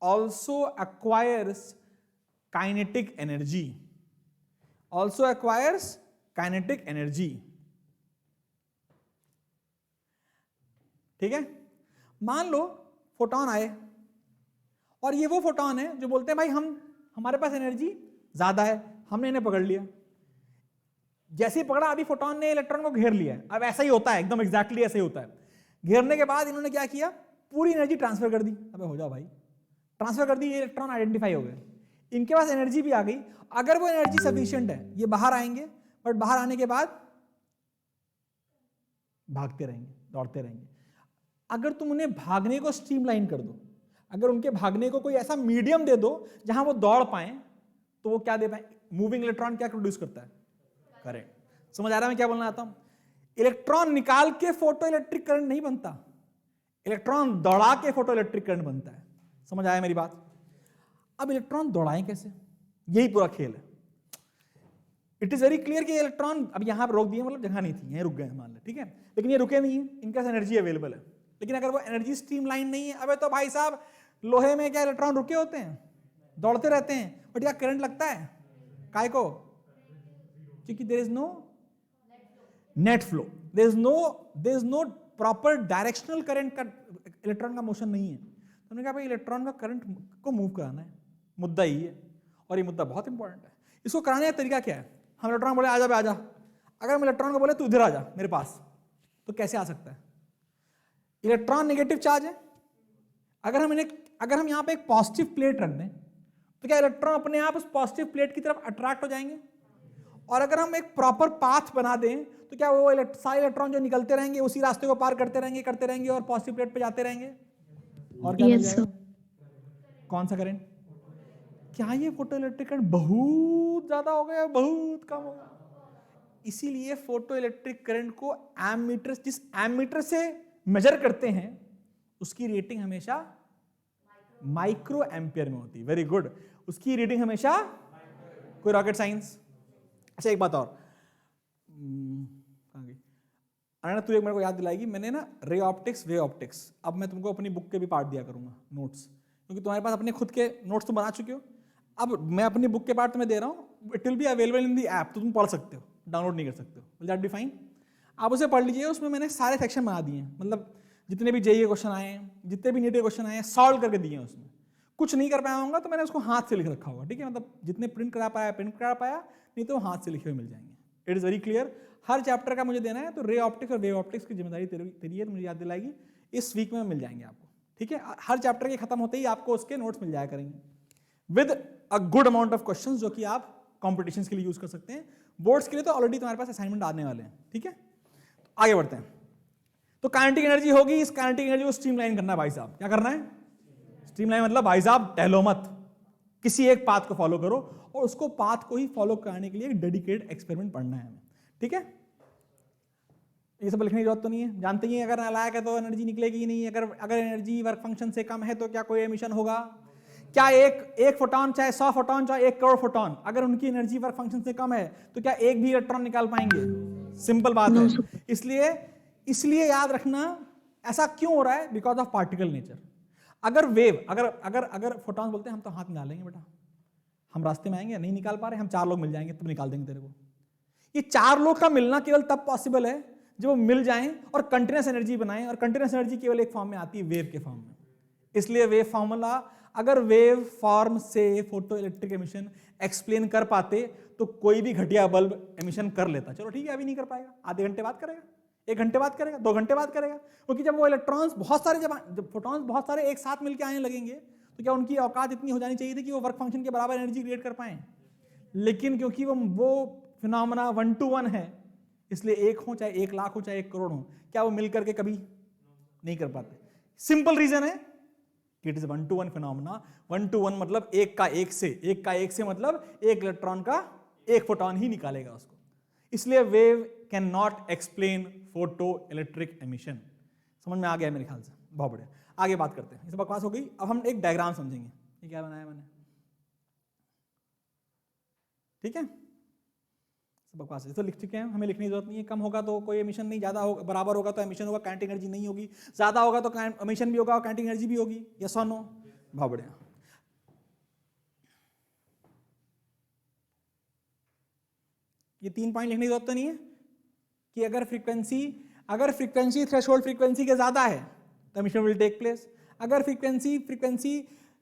also acquires kinetic energy. Also acquires kinetic energy. ठीक है, मान लो photon आए और ये वो photon है जो बोलते हैं भाई हमारे पास एनर्जी ज्यादा है, हमने इन्हें पकड़ लिया। जैसे ही पकड़ा, अभी फोटॉन ने इलेक्ट्रॉन को घेर लिया है। अब ऐसा ही होता है, एकदम एग्जैक्टली ऐसा ही होता है। घेरने के बाद इन्होंने क्या किया, पूरी एनर्जी ट्रांसफर कर दी। अबे हो जाओ भाई, ट्रांसफर कर दी, ये इलेक्ट्रॉन आइडेंटिफाई हो गए, इनके पास एनर्जी भी आ गई। अगर वो एनर्जी सफिशिएंट है, ये बाहर आएंगे, बट बाहर आने के बाद भागते रहेंगे, दौड़ते रहेंगे। अगर तुम उन्हें भागने को स्ट्रीमलाइन कर दो, अगर उनके भागने को कोई ऐसा मीडियम दे दो जहां वो दौड़ पाए, तो वो क्या दे पाए, मूविंग इलेक्ट्रॉन क्या प्रोड्यूस करता है, करंट। समझ आ रहा है मैं क्या बोलना चाहता हूं? इलेक्ट्रॉन निकाल के फोटो इलेक्ट्रिक करंट नहीं बनता, इलेक्ट्रॉन दौड़ा के फोटो इलेक्ट्रिक करंट बनता है। समझ आया मेरी बात? अब इलेक्ट्रॉन दौड़ाएं कैसे, यही पूरा खेल है। इट इज वेरी क्लियर कि इलेक्ट्रॉन अब यहां पर रोक दिए, मतलब जगह नहीं थी, यहीं रुक गए मान ले, ठीक है, लेकिन ये रुके नहीं है, इनके पास एनर्जी अवेलेबल है। लेकिन अगर वो एनर्जी स्ट्रीमलाइन नहीं है, अबे तो भाई साहब लोहे में क्या इलेक्ट्रॉन रुके होते हैं, दौड़ते रहते हैं, बट क्या करंट लगता है, काय को, क्योंकि there is no net flow, there is no proper directional current का, इलेक्ट्रॉन का मोशन नहीं है। तो हमने कहा भाई इलेक्ट्रॉन का करंट को मूव कराना है, मुद्दा ही है, और ये मुद्दा बहुत इंपॉर्टेंट है। इसको कराने का तरीका क्या है, हम इलेक्ट्रॉन बोले आजा बे आजा, अगर हम इलेक्ट्रॉन को बोले तू इधर आजा मेरे पास, तो कैसे आ सकता है? इलेक्ट्रॉन नेगेटिव चार्ज है, अगर हम यहां पे एक पॉजिटिव प्लेट रख दें, तो क्या इलेक्ट्रॉन अपने आप उस पॉजिटिव प्लेट की तरफ अट्रैक्ट हो जाएंगे? और अगर हम एक प्रॉपर पाथ बना दें, तो क्या वो सारे इलेक्ट्रॉन जो निकलते रहेंगे उसी रास्ते को पार करते रहेंगे और पॉजिटिव प्लेट पे जाते रहेंगे? और क्या मिल जाएगा? कौन सा करंट? क्या ये फोटो इलेक्ट्रिक करंट बहुत ज्यादा हो गया, बहुत कम हो गया? इसीलिए फोटो इलेक्ट्रिक करंट को एमीटर, जिस एमीटर से मेजर करते हैं उसकी रेटिंग हमेशा माइक्रो एम्पियर में होती है। वेरी गुड, उसकी रीडिंग हमेशा, कोई रॉकेट साइंस। अच्छा एक बात और, कहाँ गई अनन्या, तू एक मेरे को याद दिलाएगी, मैंने ना रे ऑप्टिक्स वे ऑप्टिक्स, अब मैं तुमको अपनी बुक के भी पार्ट दिया करूंगा नोट्स, क्योंकि तुम्हारे पास अपने खुद के नोट्स तो बना चुके हो, अब मैं अपनी बुक के पार्ट तुम्हें दे रहा हूँ, it will be available in the app, तो तुम पढ़ सकते हो, डाउनलोड नहीं कर सकते हो, विल दैट बी फाइन? आप उसे पढ़ लीजिए, उसमें मैंने सारे सेक्शन बना दिए हैं, मतलब जितने भी जेईई क्वेश्चन आए हैं, जितने भी नीट के क्वेश्चन आए हैं, सॉल्व करके दिए हैं उसमें। कुछ नहीं कर पाया होगा तो मैंने उसको हाथ से लिख रखा होगा, ठीक है, मतलब जितने प्रिंट करा पाया प्रिंट करा पाया, नहीं तो हाथ से लिखे हुए मिल जाएंगे। It is very clear. Her chapter का मुझे देना है, तो रे ऑप्टिक्स और वेव ऑप्टिक्स की जिम्मेदारी तेरी है, मुझे याद दिलाएगी, इस वीक में मिल जाएंगे आपको, ठीक है। हर चैप्टर के खत्म होते ही आपको उसके नोट्स मिल जाया करेंगे with a good amount of questions, जो कि आप कॉम्पिटिशन के लिए यूज कर सकते हैं। बोर्ड्स के लिए तो ऑलरेडी तुम्हारे पास असाइनमेंट आने वाले हैं, ठीक है। तो आगे बढ़ते हैं। तो काइनेटिक एनर्जी होगी, इस काइनेटिक एनर्जी को स्ट्रीमलाइन करना है भाई साहब। क्या करना है? स्ट्रीमलाइन मतलब भाई साहब टहलो मत, किसी एक पाथ को फॉलो करो, और उसको पाथ को ही फॉलो करने के लिए एक डेडिकेटेड एक्सपेरिमेंट पढ़ना है हमें, ठीक है। ये सब लिखने की जरूरत तो नहीं है, जानते ही अगर नालायक है तो एनर्जी निकलेगी ही नहीं। अगर एनर्जी वर्क फंक्शन से कम है तो क्या कोई एमिशन होगा? क्या एक फोटॉन, चाहे 100 फोटॉन, चाहे 1 करोड़ फोटॉन, अगर उनकी एनर्जी वर्क फंक्शन से कम है तो क्या एक भी इलेक्ट्रॉन निकाल पाएंगे? सिंपल बात है। इसलिए याद रखना, ऐसा क्यों हो रहा है? Because of particle nature. अगर वेव, अगर फोटॉन बोलते हैं हम तो हाथ निकालेंगे बेटा, हम रास्ते में आएंगे, नहीं निकाल पा रहे, हम 4 लोग मिल जाएंगे तब निकाल देंगे तेरे को। ये 4 लोग का मिलना केवल तब पॉसिबल है जब वो मिल जाएं और कंटिन्यूस एनर्जी बनाएं, और कंटिन्यूस एनर्जी केवल एक फॉर्म में आती है, वेव के फॉर्म में। इसलिए वेव फॉर्मूला, अगर वेव फॉर्म से फोटो इलेक्ट्रिक एमिशन एक्सप्लेन कर पाते तो कोई भी घटिया बल्ब एमिशन कर लेता। चलो ठीक है, अभी नहीं कर पाएगा, आधे घंटे बाद करेगा, 1 घंटे बाद करेगा, 2 घंटे बाद करेगा, क्योंकि जब वो इलेक्ट्रॉन्स बहुत सारे, जब फोटॉन्स बहुत सारे एक साथ मिलकर आने लगेंगे तो क्या उनकी औकात इतनी हो जानी चाहिए थी कि वो वर्क फंक्शन के बराबर एनर्जी क्रिएट कर पाए? लेकिन क्योंकि वो फिनोमेना 1 to 1 है, इसलिए 1 हो चाहे 1 लाख हो चाहे 1 करोड़ हो, क्या वो मिलकर के कभी नहीं कर पाते? सिंपल रीजन है कि it is 1 to 1 phenomena. 1 to 1 मतलब 1 का 1 से मतलब 1 इलेक्ट्रॉन का 1 फोटॉन ही निकालेगा उसको। इसलिए wave can not explain photo electric emission. समझ में आ गया मेरे ख्याल से? बहुत बढ़िया, आगे बात करते हैं। इस बकवास हो गई, अब हम एक डायग्राम समझेंगे। ये क्या बनाया मैंने, ठीक है, बकवास है तो लिख चुके हैं, हमें लिखने की जरूरत नहीं है। कम होगा तो कोई एमिशन नहीं, ज्यादा होगा, बराबर होगा तो एमिशन होगा, काइनेटिक एनर्जी नहीं होगी, ज्यादा होगा तो एमिशन भी होगा और काइनेटिक एनर्जी भी होगी। यस और नो? बहुत बढ़िया। ये 3 पॉइंट लिखने की जरूरत तो नहीं है कि अगर फ्रीक्वेंसी थ्रेशोल्ड फ्रीक्वेंसी के ज्यादा है तो एमिशन विल टेक प्लेस। अगर फ्रीक्वेंसी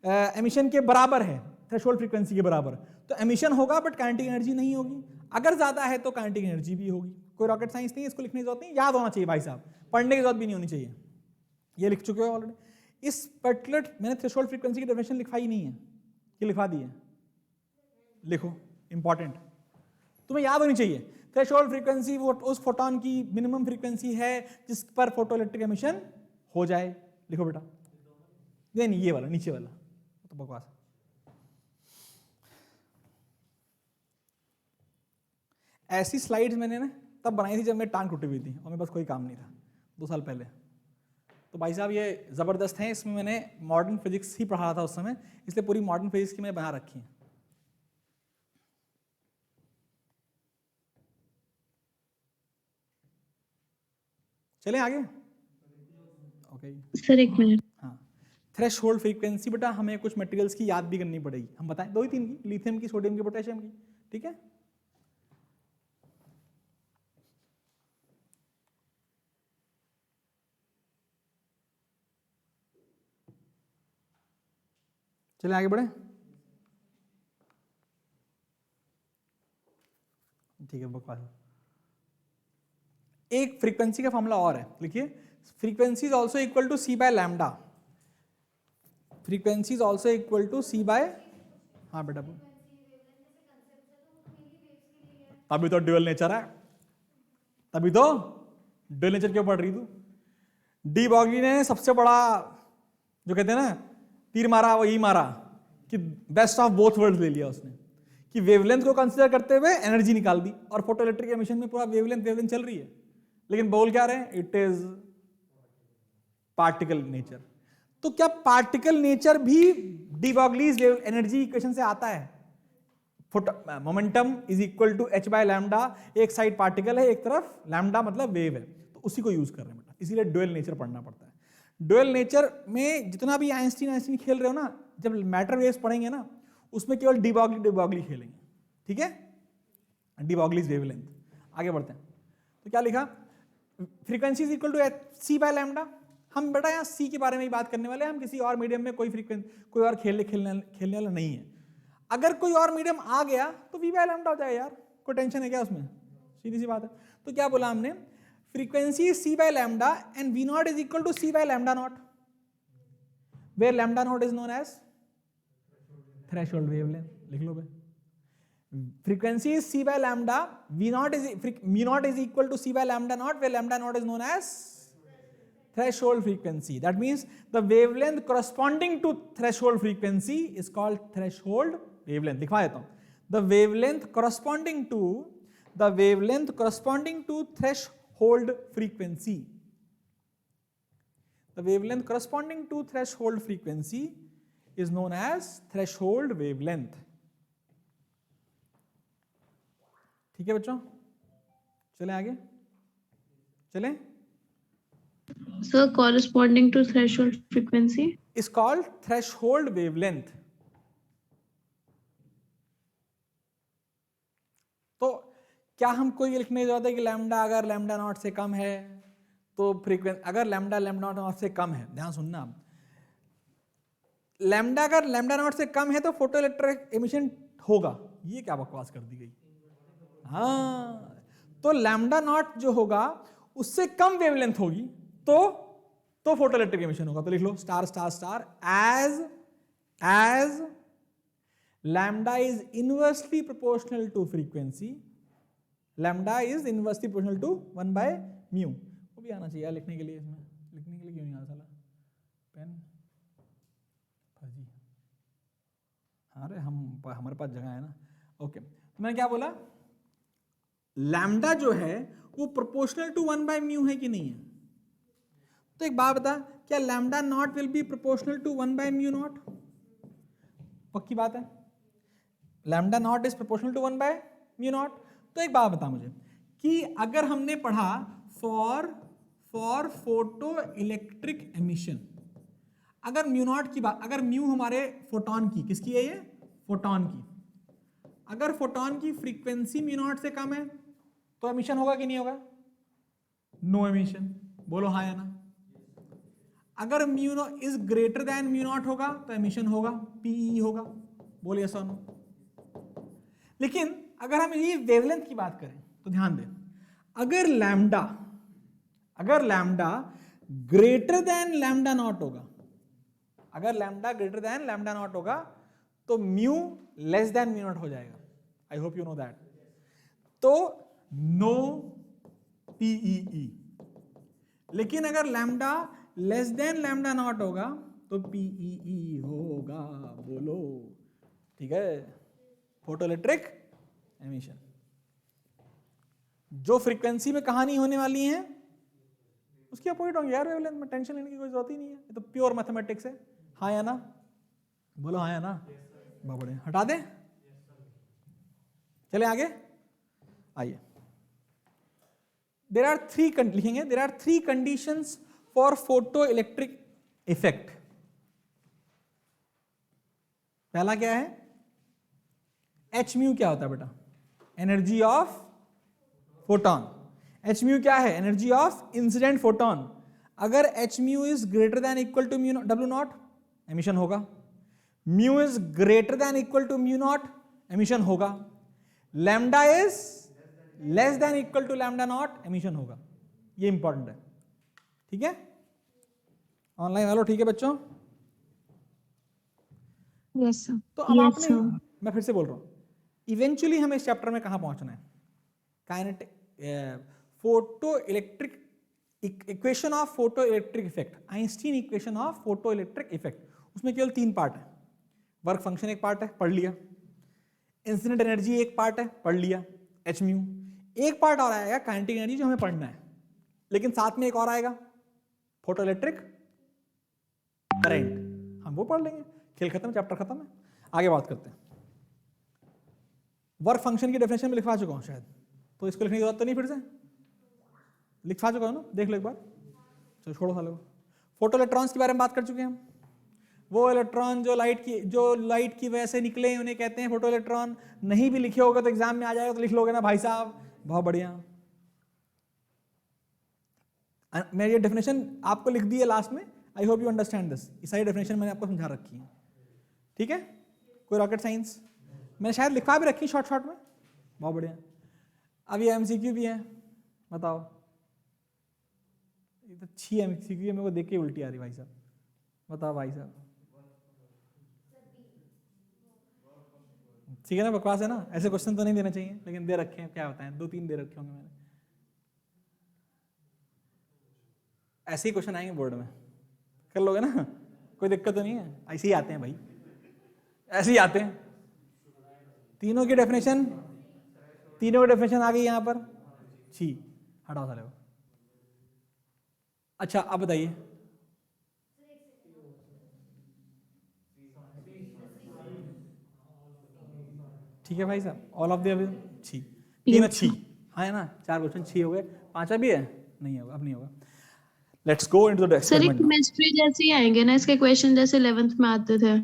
एमिशन के बराबर है, थ्रेशोल्ड फ्रीक्वेंसी के बराबर, तो एमिशन होगा बट काइनेटिक एनर्जी नहीं होगी। अगर ज्यादा है तो काइनेटिक एनर्जी भी होगी। कोई रॉकेट साइंस नहीं है, इसको लिखने की जरूरत नहीं, याद होना चाहिए भाई साहब, पढ़ने की जरूरत भी नहीं होनी चाहिए। ये लिख चुके हो ऑलरेडी। इस पर्टिकुलर मैंने थ्रेशोल्ड फ्रीक्वेंसी की डेफिनेशन लिखवाई नहीं है, ये लिखवा दी है, लिखो, इंपॉर्टेंट, तुम्हें याद होनी चाहिए। थ्रेशोल्ड फ्रीक्वेंसी वो उस फोटॉन की मिनिमम फ्रीक्वेंसी है जिस पर फोटो इलेक्ट्रिक एमिशन हो जाए। लिखो बेटा, नहीं ये वाला नीचे वाला तो बकवास है। ऐसी स्लाइड्स मैंने ना तब बनाई थी जब मेरी टांग टूटी हुई थी और मेरे पास कोई काम नहीं था, 2 साल पहले। तो भाई साहब ये जबरदस्त है, इसमें मैंने मॉडर्न फिजिक्स ही पढ़ा था उस समय, इसलिए पूरी मॉडर्न फिजिक्स की मैंने बना रखी है। चलें आगे? Okay sir 1 minute. हाँ, थ्रेशोल्ड फ्रीक्वेंसी बेटा हमें कुछ मटेरियल्स की याद भी करनी पड़ेगी, हम बताएं 2 ही 3 की, लिथियम की, सोडियम की, पोटेशियम की, ठीक है। चलिए आगे बढ़े, ठीक है। बकवास एक फ्रीक्वेंसी का फॉर्मूला और है, लिखिए, frequency is also equal to c by lambda. Frequency is also equal to c by, हाँ बेटा तभी तो ड्यूअल नेचर है, तभी तो ड्यूअल नेचर क्यों पढ़ रही तू? डी बॉगी ने सबसे बड़ा जो कहते हैं ना तीर मारा वही मारा कि बेस्ट ऑफ बोथ वर्ल्ड ले लिया उसने, कि वेवलेंथ को कंसीडर करते हुए एनर्जी निकाल दी, और फोटो इलेक्ट्रिक एमिशन में पूरा वेवलेंथ चल रही है, लेकिन बोल क्या रहे हैं? It is particle nature. तो क्या पार्टिकल नेचर भी डी ब्रॉगलीज एनर्जी इक्वेशन से आता है? Momentum is equal to h by lambda, एक साइड पार्टिकल है, एक तरफ लैम्डा मतलब वेव है, तो उसी को यूज कर रहे हैं बेटा, इसीलिए डुअल नेचर पढ़ना पड़ता है। डुअल नेचर में जितना भी आइंस्टीन खेल रहे हो ना, जब मैटर वेव्स पढ़ेंगे ना, उसमें केवल डी ब्रॉगली खेलेंगे, ठीक है, डी ब्रॉगलीज वेवलेंथ। आगे बढ़ते हैं, तो क्या लिखा, frequency is equal to c by lambda. हम बेटा यहाँ c के बारे में ही बात करने वाले हैं, हम किसी और मीडियम में कोई और खेलने वाला नहीं है। अगर कोई और मीडियम आ गया तो v बाय लैम्डा हो जाए यार, कोई टेंशन है क्या उसमें, सीधी सी बात है। तो क्या बोला हमने, frequency c by lambda and v not is equal to c by lambda not, where lambda not is known as threshold wavelength. लिख लो भाई, frequency is c by lambda, v naught is equal to c by lambda naught, where lambda naught is known as threshold frequency. That means the wavelength corresponding to threshold frequency is called threshold wavelength. लिखवा देता हूँ, the wavelength corresponding to threshold frequency, the wavelength corresponding to threshold frequency is known as threshold wavelength. ठीक है बच्चों, चले आगे, चले। Sir, corresponding to threshold frequency is called threshold wavelength. तो क्या हमको ये लिखने की जरूरत है कि लैम्डा अगर लैम्डा नॉट से कम है तो फ्रीक्वेंसी, अगर लैम्डा नॉट से कम है, ध्यान सुनना आप, लैम्डा अगर लैम्डा नॉट से कम है तो फोटो इलेक्ट्रिक एमिशन होगा। ये क्या बकवास कर दी गई। हाँ, तो लैम्डा नॉट जो होगा उससे कम वेवलेंथ होगी तो फोटो इलेक्ट्रिक एमिशन होगा। तो लिख लो star star star, as lambda is inversely proportional to frequency, lambda is inversely proportional to 1/μ। वो भी आना चाहिए लिखने के लिए, इसमें लिखने के लिए क्यों नहीं आता साला पेन फर्जी। हाँ रे, हमारे पास जगह है ना। ओके, तो मैंने क्या बोला, लैम्डा जो है वो प्रोपोर्शनल टू 1/μ है कि नहीं है? तो एक बात बता, क्या lambda not will be proportional to 1/μ not? पक्की बात है, lambda not is proportional to 1/μ not. तो एक बात बता मुझे कि अगर हमने पढ़ा फॉर फोटो इलेक्ट्रिक एमिशन, अगर म्यू नॉट की बात, अगर म्यू हमारे फोटोन की, किसकी है ये, फोटोन की, अगर फोटोन की फ्रीक्वेंसी म्यू नॉट से कम है तो एमिशन होगा कि नहीं होगा? No emission. बोलो हाँ या ना। अगर mu not is greater than mu not होगा तो एमिशन होगा, पीई होगा। बोलिए यस और नो। लेकिन अगर हम ये वेवलेंथ की बात करें तो ध्यान दें, अगर lambda greater than lambda naught होगा, अगर lambda greater than lambda naught होगा तो mu less than mu not हो जाएगा। I hope you know that. तो नो पीई। लेकिन अगर lambda less than lambda naught होगा तो पीई होगा। बोलो ठीक है। फोटो इलेक्ट्रिक एमिशन जो फ्रीक्वेंसी में कहानी होने वाली है उसकी अपोजिट होंगे यार वेवलेंथ में, टेंशन लेने की कोई जरूरत ही नहीं है, ये तो प्योर मैथमेटिक्स है। हाँ या ना, बोलो हाँ या ना। बहुत बढ़िया, हटा दें, चले आगे आइए। देयर आर थ्री, लिखेंगे there are three conditions for photo electric effect. पहला क्या है, एच म्यू क्या होता है बेटा, energy of photon. H mu क्या है, एनर्जी ऑफ इंसिडेंट फोटोन। अगर H mu is greater than equal to mu W not, emission होगा। Mu is greater than equal to mu not, emission होगा। Lambda is less than equal to lambda not, emission होगा। ये important है, ठीक है। Online वालों ठीक है बच्चों? Yes sir. तो अब आपने, मैं फिर से बोल रहा हूं, इवेंचुअली हमें इस चैप्टर में कहां पहुंचना है, kinetic photo electric equation of photo electric effect, Einstein equation of photo electric effect. उसमें केवल तीन पार्ट है, वर्क फंक्शन एक पार्ट है, पढ़ लिया। इंसिडेंट एनर्जी एक पार्ट है, पढ़ लिया, एच म्यू। एक पार्ट और आएगा काइनेटिक एनर्जी, जो हमें पढ़ना है, लेकिन साथ में एक और आएगा फोटो इलेक्ट्रिक करंट, हम वो पढ़ लेंगे, खेल खत्म, चैप्टर खत्म है। आगे बात करते हैं। वर्क फंक्शन की डेफिनेशन में लिखवा चुका हूं शायद, तो इसको लिखने की जरूरत तो नहीं, फिर से लिखवा चुका हूं ना, देख लो एक बार, चलो छोड़ो सालों। फोटो इलेक्ट्रॉन्स के बारे में बात कर चुके हैं हम। वो इलेक्ट्रॉन जो लाइट की वजह से निकले उन्हें कहते हैं फोटो इलेक्ट्रॉन। नहीं भी लिखे होगा तो एग्जाम में आ जाएगा तो लिख लोगे ना भाई साहब, बहुत बढ़िया। मैं ये डेफिनेशन आपको लिख दी है लास्ट में, I hope you understand this. ये सारी डेफिनेशन मैंने आपको समझा रखी है, ठीक है, कोई रॉकेट साइंस मैंने शायद लिखवा भी रखी शॉर्ट में, बहुत बढ़िया। अब ये एमसीक्यू भी है, बताओ, ये तो 6 एमसीक्यू है, मेरे को देख के उल्टी आ रही भाई साहब, बताओ भाई साहब, ठीक है ना, बकवास है ना, ऐसे क्वेश्चन तो नहीं देने चाहिए, लेकिन दे रखे हैं, क्या बताएं, 2-3 दे रखे होंगे मैंने। ऐसे ही क्वेश्चन आएंगे बोर्ड में, कर लोगे ना, कोई दिक्कत तो नहीं है, ऐसे ही आते हैं भाई, ऐसे ही आते हैं। तीनों की डेफिनेशन आ गई यहां पर, छी हटाओ साले को। अच्छा अब बताइए, ठीक है भाई साहब, ऑल ऑफ द अबव छी, तीन अच्छी, हाँ है ना, 4 क्वेश्चन 6 हो गए, 5वां भी है, नहीं होगा, अब नहीं होगा। Let's go into the sir ये एक्सपेरिमेंट। केमिस्ट्री जैसे ही आएंगे ना इसके क्वेश्चन, जैसे 11th में आते थे।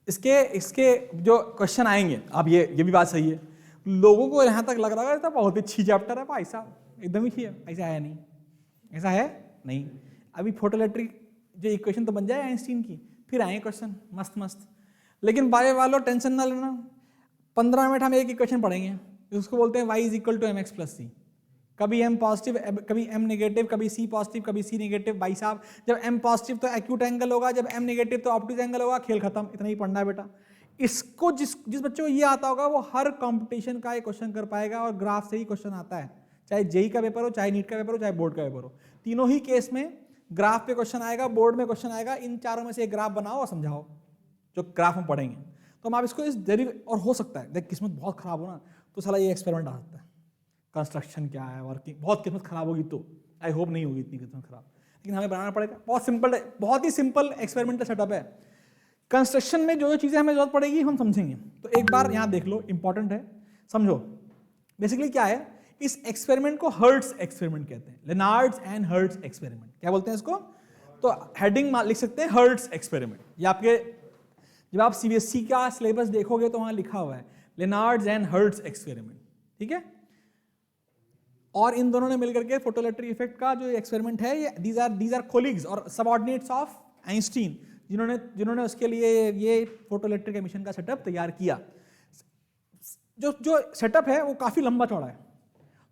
इसके जो क्वेश्चन आएंगे, अब ये भी बात सही है, लोगों को यहाँ तक लग रहा है बहुत ही अच्छी चैप्टर है भाई साहब, एकदम ही है, ऐसा है नहीं, ऐसा है नहीं। अभी फोटो इलेक्ट्रिक जो इक्वेशन तो बन जाए आइंस्टीन की, फिर आए क्वेश्चन मस्त मस्त। लेकिन बायो वालों टेंशन ना लेना, 15 मिनट हम एक इक्वेशन पढ़ेंगे, उसको बोलते हैं y is equal to mx plus C. कभी m पॉजिटिव, कभी m नेगेटिव, कभी c पॉजिटिव, कभी c नेगेटिव। भाई साहब जब m पॉजिटिव तो एक्यूट एंगल होगा, जब m नेगेटिव तो ऑब्टूज एंगल होगा, खेल खत्म, इतना ही पढ़ना है बेटा। इसको जिस बच्चे को ये आता होगा वो हर कंपटीशन का ये क्वेश्चन कर पाएगा, और ग्राफ से ही क्वेश्चन आता है, चाहे जेई का पेपर हो, चाहे नीट का पेपर हो, चाहे बोर्ड का पेपर हो, तीनों ही केस में ग्राफ पे क्वेश्चन आएगा, बोर्ड में क्वेश्चन आएगा। इन चारों में से एक ग्राफ बनाओ और समझाओ, जो ग्राफ हम पढ़ेंगे। तो हम आप इसको इस और हो सकता है देख किस्मत बहुत खराब हो ना, तो साला ये एक्सपेरिमेंट आ सकता है, कंस्ट्रक्शन क्या है, वर्किंग, बहुत किस्मत खराब होगी तो, आई होप नहीं होगी इतनी किस्मत खराब, लेकिन हमें बनाना पड़ेगा। बहुत ही सिंपल एक्सपेरिमेंटल सेटअप है। कंस्ट्रक्शन में जो चीजें हमें जरूरत पड़ेगी हम समझेंगे, तो एक बार यहाँ देख लो, इंपॉर्टेंट है, समझो। बेसिकली क्या है, इस एक्सपेरिमेंट को हर्ट्ज एक्सपेरिमेंट कहते हैं, लेनार्ड्स एंड हर्ट्ज एक्सपेरिमेंट, क्या बोलते हैं इसको, तो हेडिंग लिख सकते हैं हर्ट्ज एक्सपेरिमेंट। ये आपके जब आप सीबीएसई का सिलेबस देखोगे तो वहां लिखा हुआ है लेनार्ड्स एंड हर्ट्ज एक्सपेरिमेंट, ठीक है। और इन दोनों ने मिलकर के फोटोइलेक्ट्रिक इफेक्ट का जो एक्सपेरिमेंट है, ये दीज आर कोलिग्स और सबऑर्डिनेट्स ऑफ आइंस्टीन, जिन्होंने उसके लिए ये फोटोइलेक्ट्रिक एमिशन का सेटअप तैयार किया। जो सेटअप है वो काफी लंबा चौड़ा है,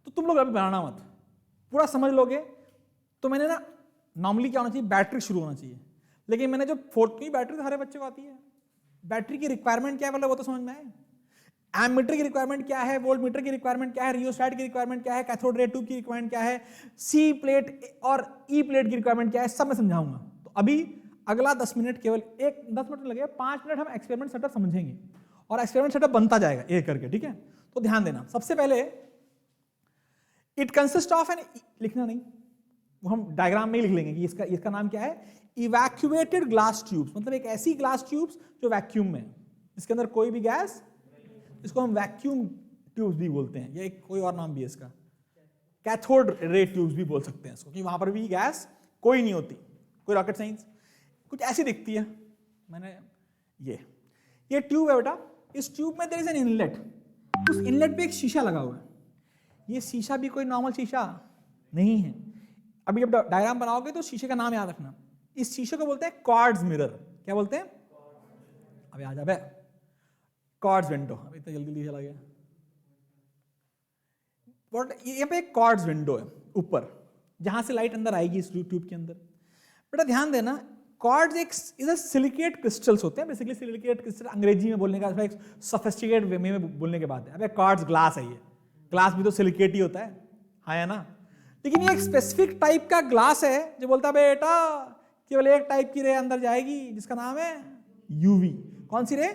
तो तुम लोग अभी बनाना मत, पूरा समझ लोगे तो मैंने ना, नॉर्मली क्या होना चाहिए, बैटरी शुरू होना चाहिए, लेकिन मैंने जो की बैटरी तो हर बच्चे को आती है, बैटरी की रिक्वायरमेंट क्या है मतलब वो तो समझ में आए, एमीटर की रिक्वायरमेंट क्या है, वोल्ट मीटर की रिक्वायरमेंट क्या है, रियोस्टैट की रिक्वायरमेंट क्या है, कैथोड रे ट्यूब की रिक्वायरमेंट क्या है, सी प्लेट और ई प्लेट की रिक्वायरमेंट क्या है, सब मैं समझाऊंगा। तो अभी अगला 10 मिनट, केवल 10 मिनट लगे, 5 मिनट हम एक्सपेरिमेंट सेटअप समझेंगे और एक्सपेरिमेंट सेटअप बनता जाएगा एक करके, ठीक है। तो ध्यान देना, सबसे पहले इट कंसिस्ट ऑफ एन, लिखना नहीं, वो हम डायग्राम में ही लिख लेंगे कि इसका नाम क्या है, इवैक्यूएटेड ग्लास ट्यूब्स, मतलब एक ऐसी ग्लास ट्यूब्स जो वैक्यूम में, इसके अंदर कोई भी गैस, इसको हम वैक्यूम ट्यूब्स भी बोलते हैं, या एक कोई और नाम भी है इसका, कैथोड रे ट्यूब्स भी बोल सकते हैं इसको, कि वहां पर भी गैस कोई नहीं होती, कोई रॉकेट साइंस, कुछ ऐसी दिखती है। मैंने ये ट्यूब है बेटा, इस ट्यूब में देयर इज एन इनलेट, उस इनलेट पे एक शीशा लगा हुआ है। ये शीशा भी कोई नॉर्मल शीशा नहीं है। अभी जब डायग्राम बनाओगे तो शीशे का नाम याद रखना, इस शीशे को बोलते हैं क्वार्ट्ज मिरर। क्या बोलते हैं, अबे आ जा बे, क्वार्ट्ज विंडो, अभी इतना जल्दी चला गया। यहाँ पे एक क्वार्ट्ज विंडो है ऊपर, जहां से लाइट अंदर आएगी इस ट्यूब के अंदर। बेटा ध्यान देना, quartz is a silicate crystals होते हैं, बेसिकली सिलिकेट क्रिस्टल अंग्रेजी में बोलने का एक सोफिस्टिकेटेड वे में बोलने के बाद है। अबे क्वार्ट्ज ग्लास है, ये ग्लास भी तो सिलिकेट ही होता है, हाँ है ना। लेकिन ये एक स्पेसिफिक टाइप का ग्लास है जो बोलता है बेटा केवल एक टाइप की रे अंदर जाएगी, जिसका नाम है यूवी। कौन सी रे,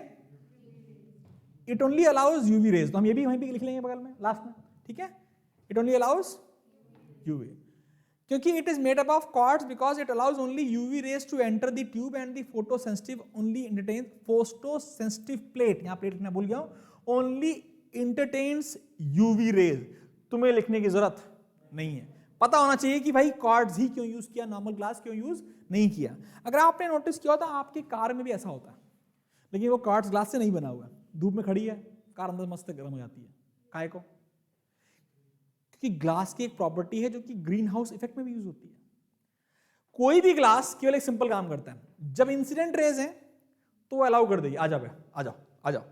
it only allows UV rays. तो हम ये भी वहीं पे लिख लेंगे बगल में लास्ट में, ठीक है, इट ओनली अलाउज यूवी। क्योंकि it is made up of quartz because it allows only UV rays to enter the tube and the photo sensitive only entertain photo sensitive plate, यहाँ प्लेट लिखना भूल गया हूं, only entertains UV rays. तुम्हें लिखने की जरूरत नहीं है, पता होना चाहिए कि भाई क्वार्ट्ज ही क्यों यूज किया, नॉर्मल ग्लास क्यों यूज नहीं किया। अगर आपने नोटिस किया होता आपकी कार में भी ऐसा होता है, लेकिन वो क्वार्ट्ज ग्लास से नहीं बना हुआ है, धूप में खड़ी है कार अंदर मस्त गर्म हो जाती है। काहे को? क्योंकि ग्लास की एक प्रॉपर्टी है जो कि ग्रीन हाउस इफेक्ट में भी यूज होती है। कोई भी ग्लास केवल एक सिंपल काम करता है, जब इंसिडेंट रेज है तो वो अलाउ कर देगी, आ जाओ आ जाओ आ जाओ,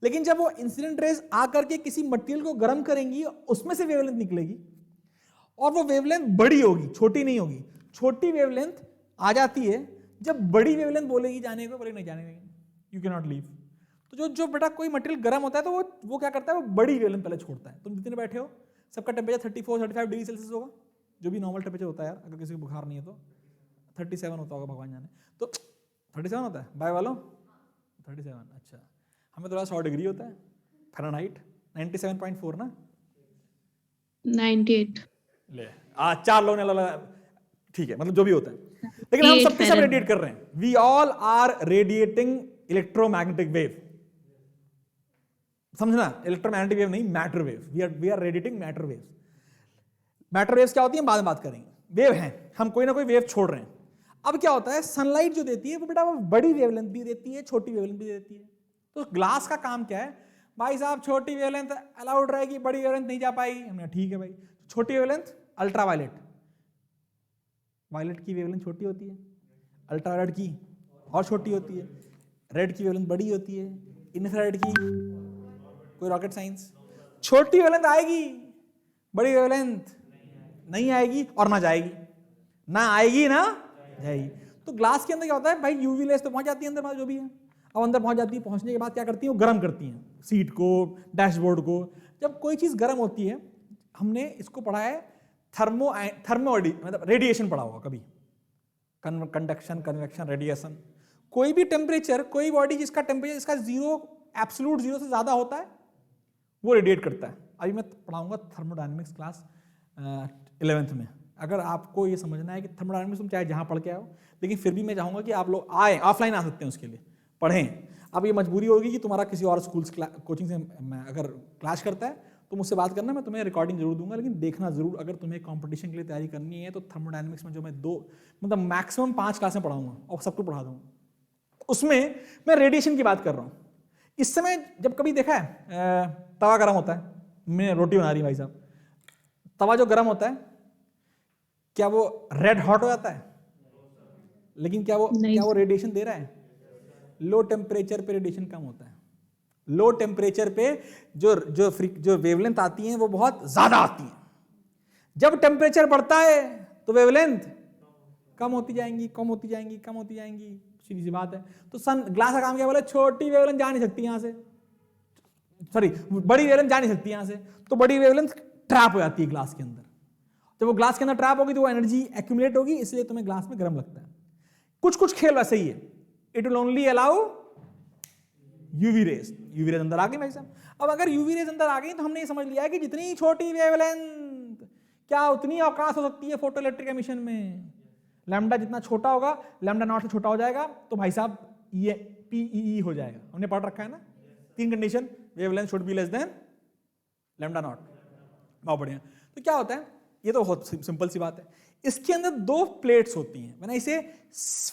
लेकिन जब वो इंसिडेंट रेज आकर के किसी मटेरियल को गर्म करेंगी उसमें से वेवलेंथ निकलेगी और वो वेवलेंथ बड़ी होगी, छोटी नहीं होगी। छोटी वेवलेंथ आ जाती है जब बड़ी वेवलेंथ बोलेगी जाने को, बोले नहीं जाने देंगे, यू कैन नॉट लीव। तो जो बेटा कोई मटेरियल गर्म होता है तो वो क्या करता है, वो बड़ी वेवलेंथ पहले छोड़ता है। तुम जितने बैठे हो सबका टेम्परेचर 34-35 डिग्री सेल्सियस होगा, जो भी नॉर्मल टेम्परेचर होता है यार, अगर किसी को बुखार नहीं है तो 37 होता होगा, भगवान जाने। तो 37 होता है बाय वालों, 37, अच्छा हमें थोड़ा 100 डिग्री होता है फ़ारेनहाइट, 97.4 ना, 98 ले चार लोगों ने अलग, ठीक है, मतलब जो भी होता है, लेकिन हम सबके सब रेडिएट कर रहे हैं। We all are radiating electromagnetic wave, समझना, इलेक्ट्रोमैग्नेटिक वेव नहीं, matter wave. We are radiating matter waves. Matter waves क्या होती है बाद में बात करेंगे। वेव हैं, हम कोई ना कोई वेव छोड़ रहे हैं। अब क्या होता है, सनलाइट जो देती है वो बेटा वो बड़ी वेवलेंथ भी देती है, छोटी वेवलेंथ भी देती है। तो ग्लास का काम क्या है, भाई साहब छोटी वेवलेंथ अलाउड रहेगी, बड़ी वेवलेंथ नहीं जा पाएगी। हमने ठीक है भाई, छोटी वेवलेंथ अल्ट्रावायलेट, वायलेट की वेवलेंथ छोटी होती है, अल्ट्रावायलेट की और छोटी होती है, रेड की वेवलेंथ बड़ी होती है, इंफ्रारेड की कोई रॉकेट साइंस। छोटी वेवलेंथ आएगी, बड़ी वेवलेंथ नहीं आएगी और ना जाएगी, ना आएगी ना जाएगी। तो ग्लास के अंदर क्या होता है भाई, यूवी रेस तो पहुंच जाती है अंदर, जो भी है अब अंदर पहुंच जाती है। पहुंचने के बाद क्या करती है, वो गर्म करती हैं सीट को, डैशबोर्ड को। जब कोई चीज गर्म होती है, हमने इसको पढ़ा है थर्मो मतलब रेडिएशन पढ़ा होगा कभी, कंडक्शन, कन्वेक्शन, रेडिएशन। कोई भी टेम्परेचर, कोई बॉडी जिसका टेम्परेचर इसका जीरो, एब्सोल्यूट जीरो से ज्यादा होता है, वो रेडिएट करता है। अभी मैं पढ़ाऊंगा थर्मोडायनेमिक्स क्लास 11th में। अगर आपको ये समझना है कि थर्मोडायनेमिक्स तुम चाहे जहां पढ़ के आओ, लेकिन फिर भी मैं चाहूंगा कि आप लोग आए, ऑफलाइन आ सकते हैं उसके लिए, पढ़ें। अब ये मजबूरी होगी कि तुम्हारा किसी और स्कूल कोचिंग से अगर क्लास करता है तो मुझसे बात करना, मैं तुम्हें रिकॉर्डिंग जरूर दूंगा, लेकिन देखना जरूर। अगर तुम्हें कंपटीशन के लिए तैयारी करनी है तो थर्मोडायनेमिक्स में जो मैं मतलब मैक्सिमम 5 क्लासें पढ़ाऊंगा और सबको पढ़ा दूंगा, उसमें मैं रेडिएशन की बात कर रहा हूँ। इस समय जब कभी देखा है तवा गर्म होता है, मैं रोटी बना रही भाई साहब, तवा जो गर्म होता है क्या वो रेड हॉट हो जाता है? लेकिन क्या वो रेडिएशन दे रहा है? लो टेम्परेचर पे रेडिएशन कम होता है। लो टेम्परेचर पे जो वेवलेंथ आती है वो बहुत ज्यादा आती है। जब टेम्परेचर बढ़ता है तो वेवलेंथ कम होती जाएंगी, कम होती जाएंगी, कम होती जाएंगी, सीधी सी बात है। तो ग्लास का काम क्या बोला, छोटी वेवलेंथ जा नहीं सकती यहां से, सॉरी बड़ी वेवलेंथ जा नहीं सकती यहां से, तो बड़ी वेवलेंथ ट्रैप हो जाती है ग्लास के अंदर। जब वो ग्लास के अंदर ट्रैप होगी तो वो एनर्जी एक्यूमुलेट होगी, इसलिए तुम्हें ग्लास में गर्म लगता है। कुछ खेल वैसे ही है, it will only allow UV rays. UV rays अंदर आ गई भाई साहब। अब अगर यूवी रेज अंदर आ गई तो हमने ये समझ लिया है कि जितनी छोटी वेवलेंथ क्या उतनी अवकाश हो सकती है फोटो इलेक्ट्रिक एमिशन में। लैम्डा जितना छोटा होगा, लैम्डा नॉट से छोटा हो जाएगा, तो भाई साहब ये पीईई हो जाएगा। हमने पढ़ रखा है ना 3 condition, wavelength should be less than lambda naught. बहुत बढ़िया। तो क्या होता है, ये तो बहुत सिंपल सी बात है। इसके अंदर 2 प्लेट्स होती हैं, मैंने इसे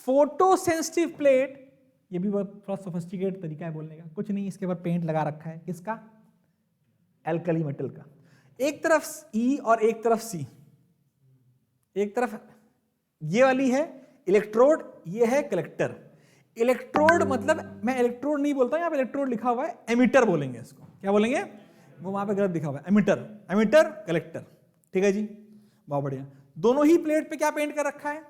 फोटो सेंसिटिव प्लेट, ये भी थोड़ा सोफिस्टिकेट तरीका है बोलने का, कुछ नहीं, इसके ऊपर पेंट लगा रखा है, किसका, एल्कली मेटल का। एक तरफ ई और एक तरफ सी, एक तरफ ये वाली है इलेक्ट्रोड, ये है कलेक्टर। इलेक्ट्रोड मतलब मैं इलेक्ट्रोड नहीं बोलता, यहाँ पे इलेक्ट्रोड लिखा हुआ है, एमिटर बोलेंगे इसको। क्या बोलेंगे, वो वहां पे गलत लिखा हुआ है, एमिटर, एमिटर कलेक्टर, ठीक है जी, बहुत बढ़िया। दोनों ही प्लेट पे क्या पेंट कर रखा है,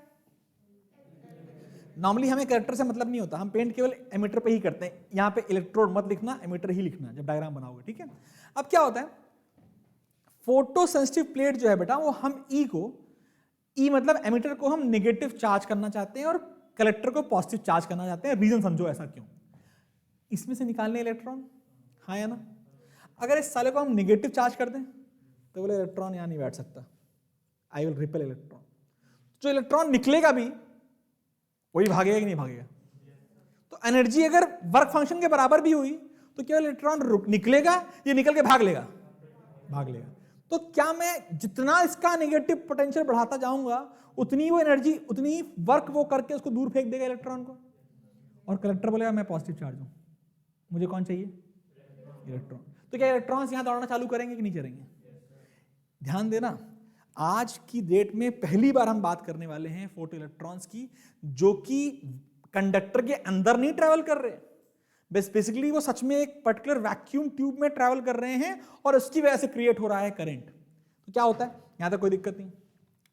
नॉर्मली हमें कलेक्टर से मतलब नहीं होता, हम पेंट केवल एमिटर पे ही करते हैं। यहाँ पे इलेक्ट्रोड मत लिखना, एमिटर ही लिखना जब डायग्राम बनाओगे, ठीक है। अब क्या होता है, फोटो सेंसिटिव प्लेट जो है बेटा, वो हम ई को, ई मतलब एमिटर को हम नेगेटिव चार्ज करना चाहते हैं और कलेक्टर को पॉजिटिव चार्ज करना चाहते हैं। रीजन समझो ऐसा क्यों, इसमें से निकालने इलेक्ट्रॉन, हाँ या ना। अगर इस साले को हम नेगेटिव चार्ज कर दें तो बोले इलेक्ट्रॉन यहां नहीं बैठ सकता, आई विल रिपेल इलेक्ट्रॉन। जो इलेक्ट्रॉन निकलेगा भी वही भागेगा कि नहीं भागेगा? तो एनर्जी अगर वर्क फंक्शन के बराबर भी हुई तो केवल इलेक्ट्रॉन निकलेगा या निकल के भाग लेगा? भाग लेगा। तो क्या मैं जितना इसका नेगेटिव पोटेंशियल बढ़ाता जाऊंगा उतनी वो एनर्जी, उतनी वर्क वो करके उसको दूर फेंक देगा इलेक्ट्रॉन को? और कलेक्टर बोलेगा मैं पॉजिटिव चार्ज हूं, मुझे कौन चाहिए? इलेक्ट्रॉन। तो क्या इलेक्ट्रॉन्स यहां दौड़ना चालू करेंगे कि नहीं करेंगे? ध्यान देना, आज की डेट में पहली बार हम बात करने वाले हैं फोटो इलेक्ट्रॉन्स की, जो कि कंडक्टर के अंदर नहीं ट्रेवल कर रहे, बेसिकली वो सच में एक पर्टिकुलर वैक्यूम ट्यूब में ट्रैवल कर रहे हैं और उसकी वजह से क्रिएट हो रहा है करंट। तो क्या होता है, यहां तक कोई दिक्कत नहीं,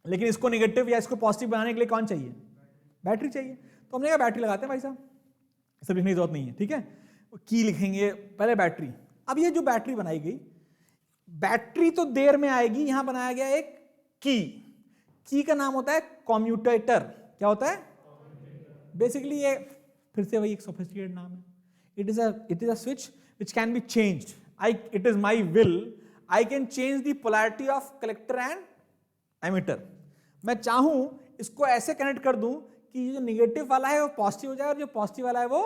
लेकिन इसको नेगेटिव या इसको पॉजिटिव बनाने के लिए कौन चाहिए? बैटरी चाहिए। तो हमने कहा बैटरी लगाते हैं भाई साहब, इसे लिखने की जरूरत नहीं है, ठीक है? की लिखेंगे पहले बैटरी। अब ये जो बैटरी बनाई गई, बैटरी तो देर में आएगी, यहां बनाया गया एक की का नाम होता है कम्यूटेटर। क्या होता है? बेसिकली ये फिर से वही एक सोफिस्टिकेटेड नाम है। It is a switch which can be changed. It is my will. I can change the polarity of collector and emitter. मैं चाहूं इसको ऐसे कनेक्ट कर दूं कि जो नेगेटिव वाला है वो पॉजिटिव हो जाए और जो पॉजिटिव वाला है वो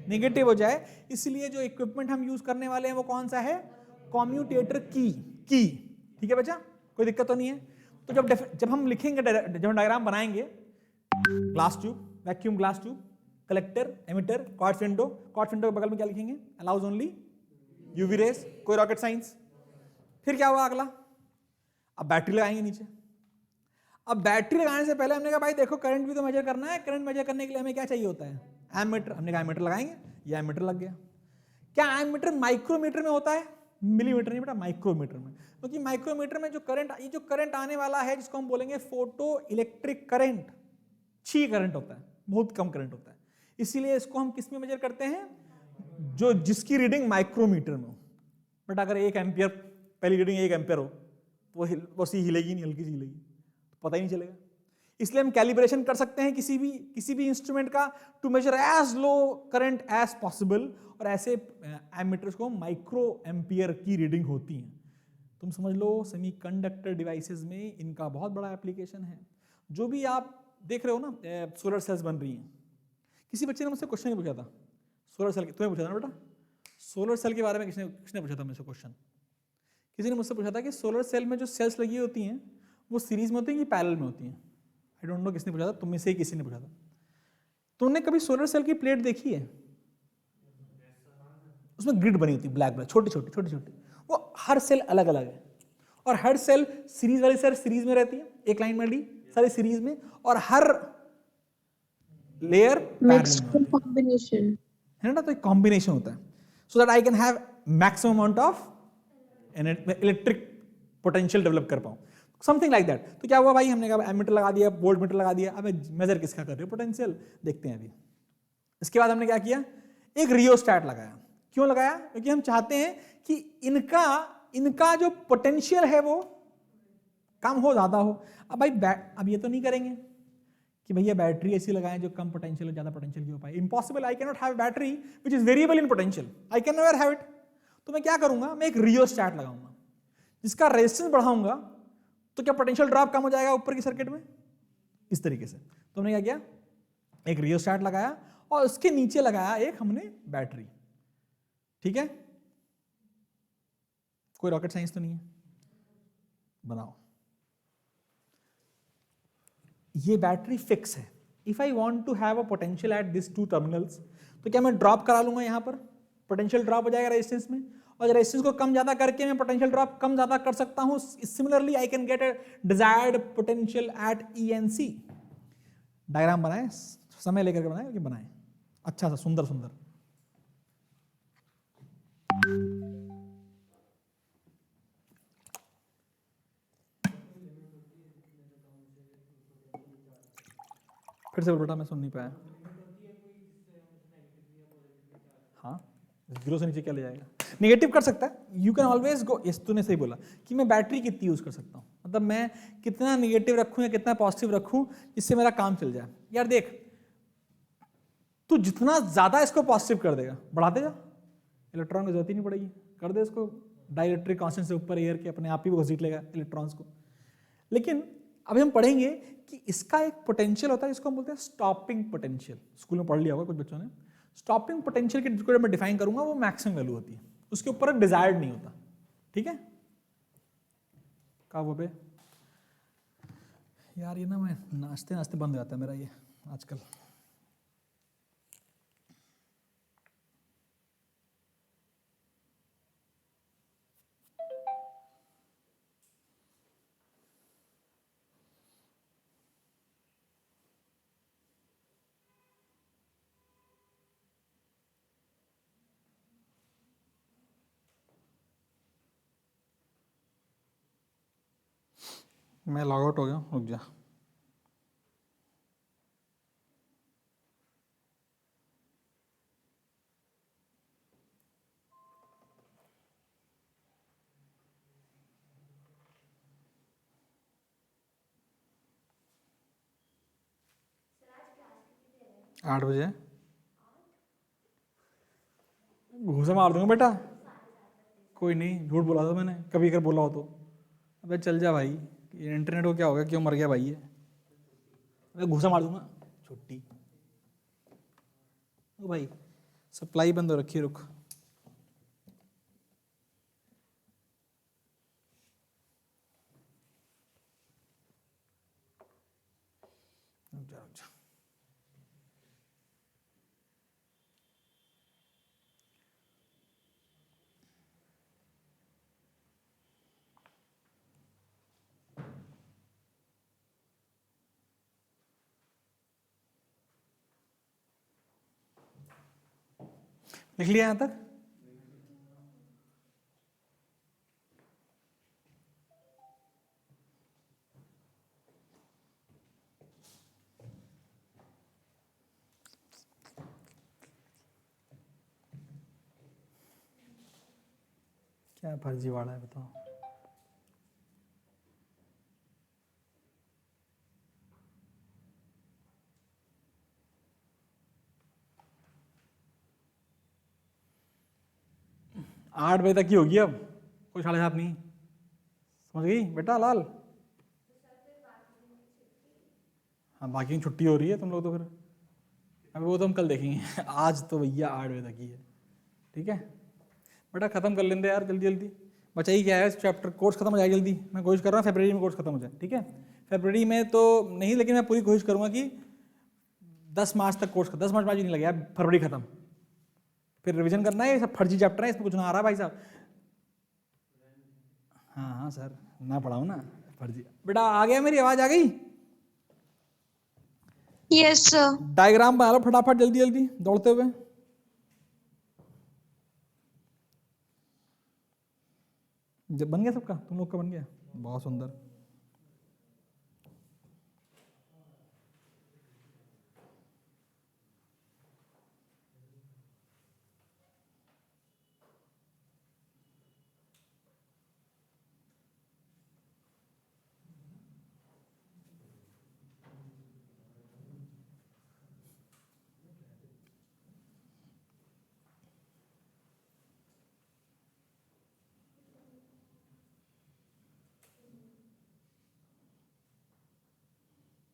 नेगेटिव हो जाए। इसलिए जो इक्विपमेंट हम यूज करने वाले हैं वो कौन सा है? कम्यूटेटर की। ठीक है बच्चा, कोई दिक्कत तो नहीं है? तो जब हम लिखेंगे, जब हम डायग्राम बनाएंगे, glass tube, vacuum glass tube, collector, emitter, quartz window के बगल में क्या लिखेंगे? Allows only UV rays. कोई रॉकेट साइंस। फिर क्या हुआ अगला? अब बैटरी लगाएंगे नीचे। अब बैटरी लगाने से पहले हमने कहा भाई देखो करंट भी तो मेजर करना है, करंट मेजर करने के लिए हमें क्या चाहिए होता है? एमीटर। हमने कहा एमीटर लगाएंगे, ये एमीटर लग गया। क्या एमीटर माइक्रोमीटर में होता है? मिलीमीटर नहीं बेटा, माइक्रोमीटर में। क्योंकि माइक्रोमीटर में जो करंट आने वाला है जिसको हम बोलेंगे फोटो इलेक्ट्रिक करंट, छी करंट होता है, बहुत कम करंट होता है। इसीलिए इसको हम किस में मेजर करते हैं? जो जिसकी रीडिंग माइक्रोमीटर में हो। बट अगर 1 एम्पियर, पहली रीडिंग 1 एम्पियर हो तो वो सी हिलेगी नहीं, हल्की सी हिलेगी, तो पता ही नहीं चलेगा। इसलिए हम कैलिब्रेशन कर सकते हैं किसी भी इंस्ट्रूमेंट का to measure as low current as possible, और ऐसे एमीटर्स को माइक्रो एम्पियर की रीडिंग होती हैं। तुम समझ लो सेमीकंडक्टर डिवाइसेस में इनका बहुत बड़ा एप्लीकेशन है। जो भी आप देख रहे हो ना, सोलर सेल्स बन रही हैं। किसी बच्चे ने मुझसे क्वेश्चन नहीं पूछा था सोलर सेल, तुम्हें पूछा था ना बेटा? सोलर सेल के बारे में किसने पूछा था मुझसे क्वेश्चन? किसी ने मुझसे पूछा था कि सोलर सेल में जो सेल्स लगी होती हैं वो सीरीज में होती हैं कि पैरेलल में होती हैं? आई डोंट नो किसने पूछा था, तुम में से ही किसी ने पूछा था। तुमने कभी सोलर सेल की प्लेट देखी है? उसमें ग्रिड बनी होती है, ब्लैक छोटी छोटी। वो हर सेल अलग अलग है, और हर सेल सीरीज वाली सेल सीरीज में रहती है, एक लाइन में ली सारी सीरीज में, और हर लेयर कॉम्बिनेशन है ना। तो एक कॉम्बिनेशन होता है, so that I can have maximum amount of electric potential develop कर पाऊं, समथिंग लाइक दैट। तो क्या हुआ भाई, हमने कहा एमीटर लगा दिया, वोल्ट मीटर लगा दिया, अब मेजर किसका कर रहे हो? पोटेंशियल। देखते हैं अभी। इसके बाद हमने क्या किया? एक रियोस्टैट लगाया। क्यों लगाया? क्योंकि हम चाहते हैं कि इनका जो पोटेंशियल है वो कम हो, ज्यादा हो। अब भाई अब ये तो नहीं करेंगे कि भैया बैटरी ऐसी लगाएं जो कम पोटेंशियल हो, ज्यादा पोटेंशियल की हो पाए। Impossible. I can not have battery which is variable in potential, I can never have it. तो मैं क्या करूंगा? मैं एक रियोस्टैट लगाऊंगा, जिसका रेजिस्टेंस बढ़ाऊंगा, तो क्या पोटेंशियल ड्रॉप कम हो जाएगा ऊपर की सर्किट में? इस तरीके से। तो हमने क्या किया? एक रियोस्टैट लगाया और उसके नीचे लगाया एक हमने बैटरी। ठीक है, कोई रॉकेट साइंस तो नहीं है, बनाओ। ये बैटरी फिक्स है। If I want to have a potential at this 2 terminals, तो क्या मैं ड्रॉप करा लूंगा यहां पर, पोटेंशियल ड्रॉप हो जाएगा रेजिस्टेंस में, और रेजिस्टेंस को कम ज्यादा करके मैं पोटेंशियल ड्रॉप कम ज्यादा कर सकता हूं। Similarly I can get a desired potential at ENC। Diagram बनाए, समय लेकर के बनाए, बनाए अच्छा सा सुंदर सुंदर। फिर से बोल बेटा, मैं सुन नहीं पाया। हाँ, 0 से नीचे क्या ले जाएगा? नेगेटिव कर सकता है। You can always go, yes तूने सही बोला कि मैं बैटरी कितनी यूज कर सकता हूँ, मतलब मैं कितना नेगेटिव रखूँ या कितना पॉजिटिव रखूँ जिससे मेरा काम चल जाए। यार देख, तू जितना ज्यादा इसको पॉजिटिव कर देगा, बढ़ाते जा, इलेक्ट्रॉन की जरूरत ही नहीं पड़ेगी। कर दे इसको डाइलेक्ट्रिक कांस्टेंट से ऊपर एयर के, अपने आप ही वो घसीट लेगा इलेक्ट्रॉन्स को। लेकिन अभी हम पढ़ेंगे कि इसका एक पोटेंशियल होता है जिसको हम बोलते हैं स्टॉपिंग पोटेंशियल। स्कूल में पढ़ लिया होगा कुछ बच्चों ने। स्टॉपिंग पोटेंशियल की जिसको मैं डिफाइन करूंगा वो मैक्सिमम वैल्यू होती है, उसके ऊपर डिजायर्ड नहीं होता। ठीक है, कहा वो पे यार, ये ना मैं नाचते नाचते बंद हो जाता है मेरा ये आजकल। मैं लॉग आउट हो गया, रुक जा। आठ बजे घूसा मार दूंगा बेटा। कोई नहीं, झूठ बोला था मैंने, कभी अगर बोला हो तो। अबे चल जा भाई, ये इंटरनेट को क्या हो गया, क्यों मर गया भाई ये? मैं घूसा मार दूंगा, छुट्टी। ओ भाई सप्लाई बंद हो रखी है, रुक। रुक जा, रुक जा। लिख लिया यहां तक? क्या फर्जीवाड़ा है बताओ। आठ बजे तक की होगी अब, कोई 7:30 नहीं। समझ गई बेटा लाल? हाँ बाकी छुट्टी हो रही है तुम लोग तो फिर। अभी वो तो हम कल देखेंगे आज तो भैया 8 बजे तक ही है। ठीक है बेटा, खत्म कर लेंगे यार जल्दी जल्दी। बचा ही क्या है चैप्टर, कोर्स खत्म हो जाए जल्दी। मैं कोशिश कर रहा हूँ फरवरी में कोर्स खत्म हो जाए। ठीक है, फरवरी में तो नहीं, लेकिन मैं पूरी कोशिश करूँगा कि 10 मार्च तक कोर्स, 10 मार्च नहीं लगे यार, फरवरी खत्म। फिर रिवीजन करना है, ये सब फर्जी चैप्टर है, इसमें कुछ ना आ रहा भाई साहब। हाँ हाँ सर, ना पढ़ाऊँ ना फर्जी। बेटा आ गया, मेरी आवाज आ गई? Yes sir. डायग्राम बना लो फटाफट जल्दी जल्दी दौड़ते हुए। जब बन गया सबका, तुम लोग का बन गया? बहुत सुंदर।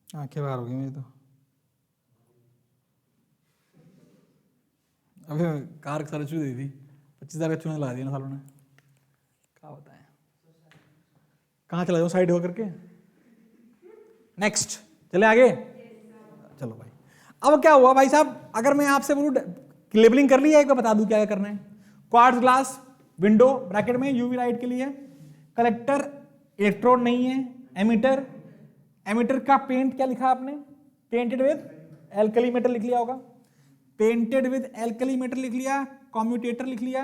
आंखें बाहर हो गई मेरी तो। अबे कार सारे चूहे दी थी, 25,000 का चूहा ला दिया ना सालों ने। क्या बताएं, कहाँ चला जाऊँ साइड होकर के? नेक्स्ट चले आगे। चलो भाई, अब क्या हुआ भाई साहब, अगर मैं आपसे बोलूँ लेबलिंग कर ली है, एक बार बता दूं क्या करना है। क्वार्ट्ज ग्लास विंडो ब्रैकेट में यूवी लाइट के लिए, कलेक्टर इलेक्ट्रोड नहीं है, एमीटर, एमीटर का पेंट क्या लिखा आपने? पेंटेड विद एल्कली मेटल लिख लिया होगा, पेंटेड विद एल्कली मेटल लिख लिया, कम्यूटेटर लिख लिया,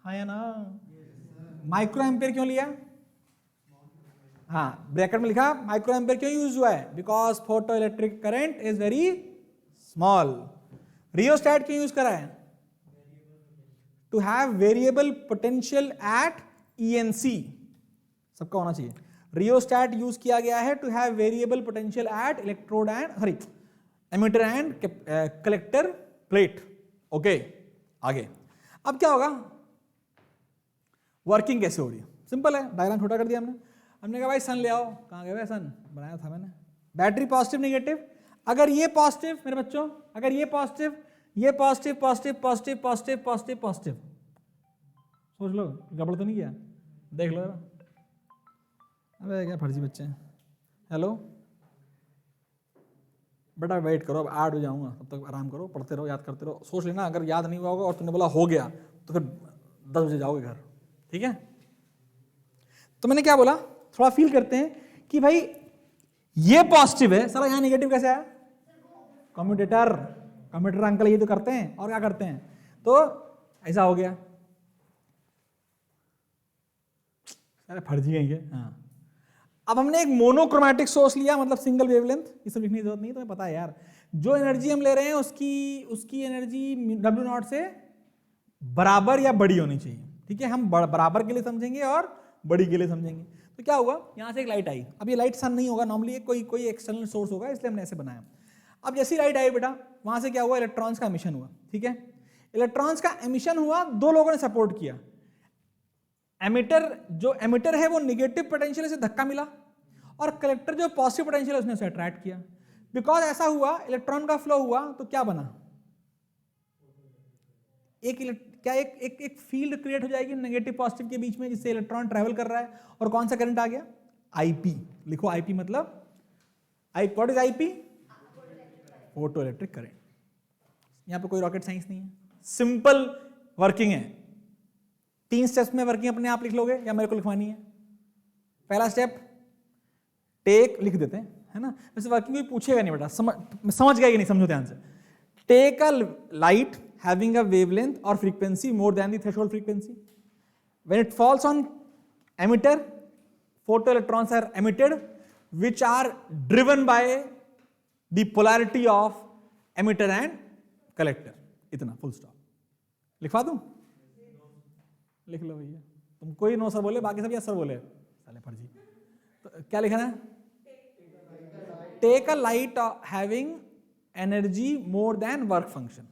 हाँ या ना? माइक्रो एम्पेयर क्यों लिया? हाँ ब्रैकेट में लिखा माइक्रो एम्पेयर क्यों यूज हुआ है? Because photo electric current is very small. Rheostat क्यों यूज करा है? To have variable potential at ENC, सबका होना चाहिए। रियोस्टैट यूज किया गया है to have variable potential at electrode and sorry ammeter and collector plate. Okay आगे, अब क्या होगा, वर्किंग कैसे हो रही है? सिंपल है, डायग्राम छोटा कर दिया हमने। हमने कहा भाई सन ले आओ, कहाँ गए भाई सन, बनाया था मैंने। बैटरी पॉजिटिव नेगेटिव, अगर ये पॉजिटिव मेरे बच्चों, अगर ये पॉजिटिव, ये positive positive positive positive positive positive, सोच लो गड़बड़ तो नहीं किया, देख लो। अबे क्या फर्जी बच्चे हैं। हेलो बेटा वेट करो, अब 8 हो जाऊंगा, तब तक आराम करो, पढ़ते रहो, याद करते रहो। सोच लेना अगर याद नहीं हुआ होगा और तुमने बोला हो गया तो फिर 10 बजे जाओगे घर, ठीक है। तो मैंने क्या बोला, थोड़ा फील करते हैं कि भाई ये पॉजिटिव है, साला यहाँ नेगेटिव कैसे आया। कम्यूटेटर, कम्यूटेटर अंकल ये तो करते हैं, और क्या करते हैं, तो ऐसा हो गया। अरे फर्जी है ये। हाँ, अब हमने एक मोनोक्रोमैटिक सोर्स लिया, मतलब सिंगल वेवलेंथ, ये सब लिखने की जरूरत नहीं, तुम्हें पता है यार। जो एनर्जी हम ले रहे हैं उसकी एनर्जी W0 से बराबर या बड़ी होनी चाहिए, ठीक है। हम बराबर के लिए समझेंगे और बड़ी के लिए समझेंगे। तो क्या हुआ, यहां से एक लाइट आई। अब ये लाइट सन नहीं होगा नॉर्मली, कोई एक्सटर्नल सोर्स होगा, इसलिए हमने ऐसे बनाया। अब जैसी लाइट आई बेटा, वहां से क्या हुआ, इलेक्ट्रॉन्स का एमिशन हुआ, ठीक है। इलेक्ट्रॉन्स का एमिशन हुआ, दो लोगों ने सपोर्ट किया। जो एमिटर है वो निगेटिव पोटेंशियल से धक्का मिला, और कलेक्टर जो पॉजिटिव पोटेंशियल है उसने उसे अट्रैक्ट किया। बिकॉज ऐसा हुआ, इलेक्ट्रॉन का फ्लो हुआ, तो क्या बना, एक फील्ड क्रिएट हो जाएगी नेगेटिव पॉजिटिव के बीच में, जिससे इलेक्ट्रॉन ट्रैवल कर रहा है। और कौन सा करंट आ गया, आईपी। लिखो आईपी मतलब, what is IP, photo electric current. यहां पे कोई रॉकेट साइंस नहीं है, सिंपल वर्किंग है। 3 स्टेप्स में वर्किंग अपने आप लिख लोगे या मेरे को लिखवानी है। पहला स्टेप टेक, लिख देते हैं, है ना। वैसे वर्किंग कोई पूछेगा नहीं बेटा, समझ गया कि नहीं, समझो ध्यान से। Take a light having a wavelength or frequency more than the threshold frequency. When it falls on emitter, photoelectrons are emitted, which are driven by the polarity of emitter and collector. इतना, full stop. लिखवा दूं? लिख लो भैया। तुम कोई no sir बोले, बाकी सब यस सर बोले, साले फर्जी। तो क्या लिखना है, take a light having energy more than work function,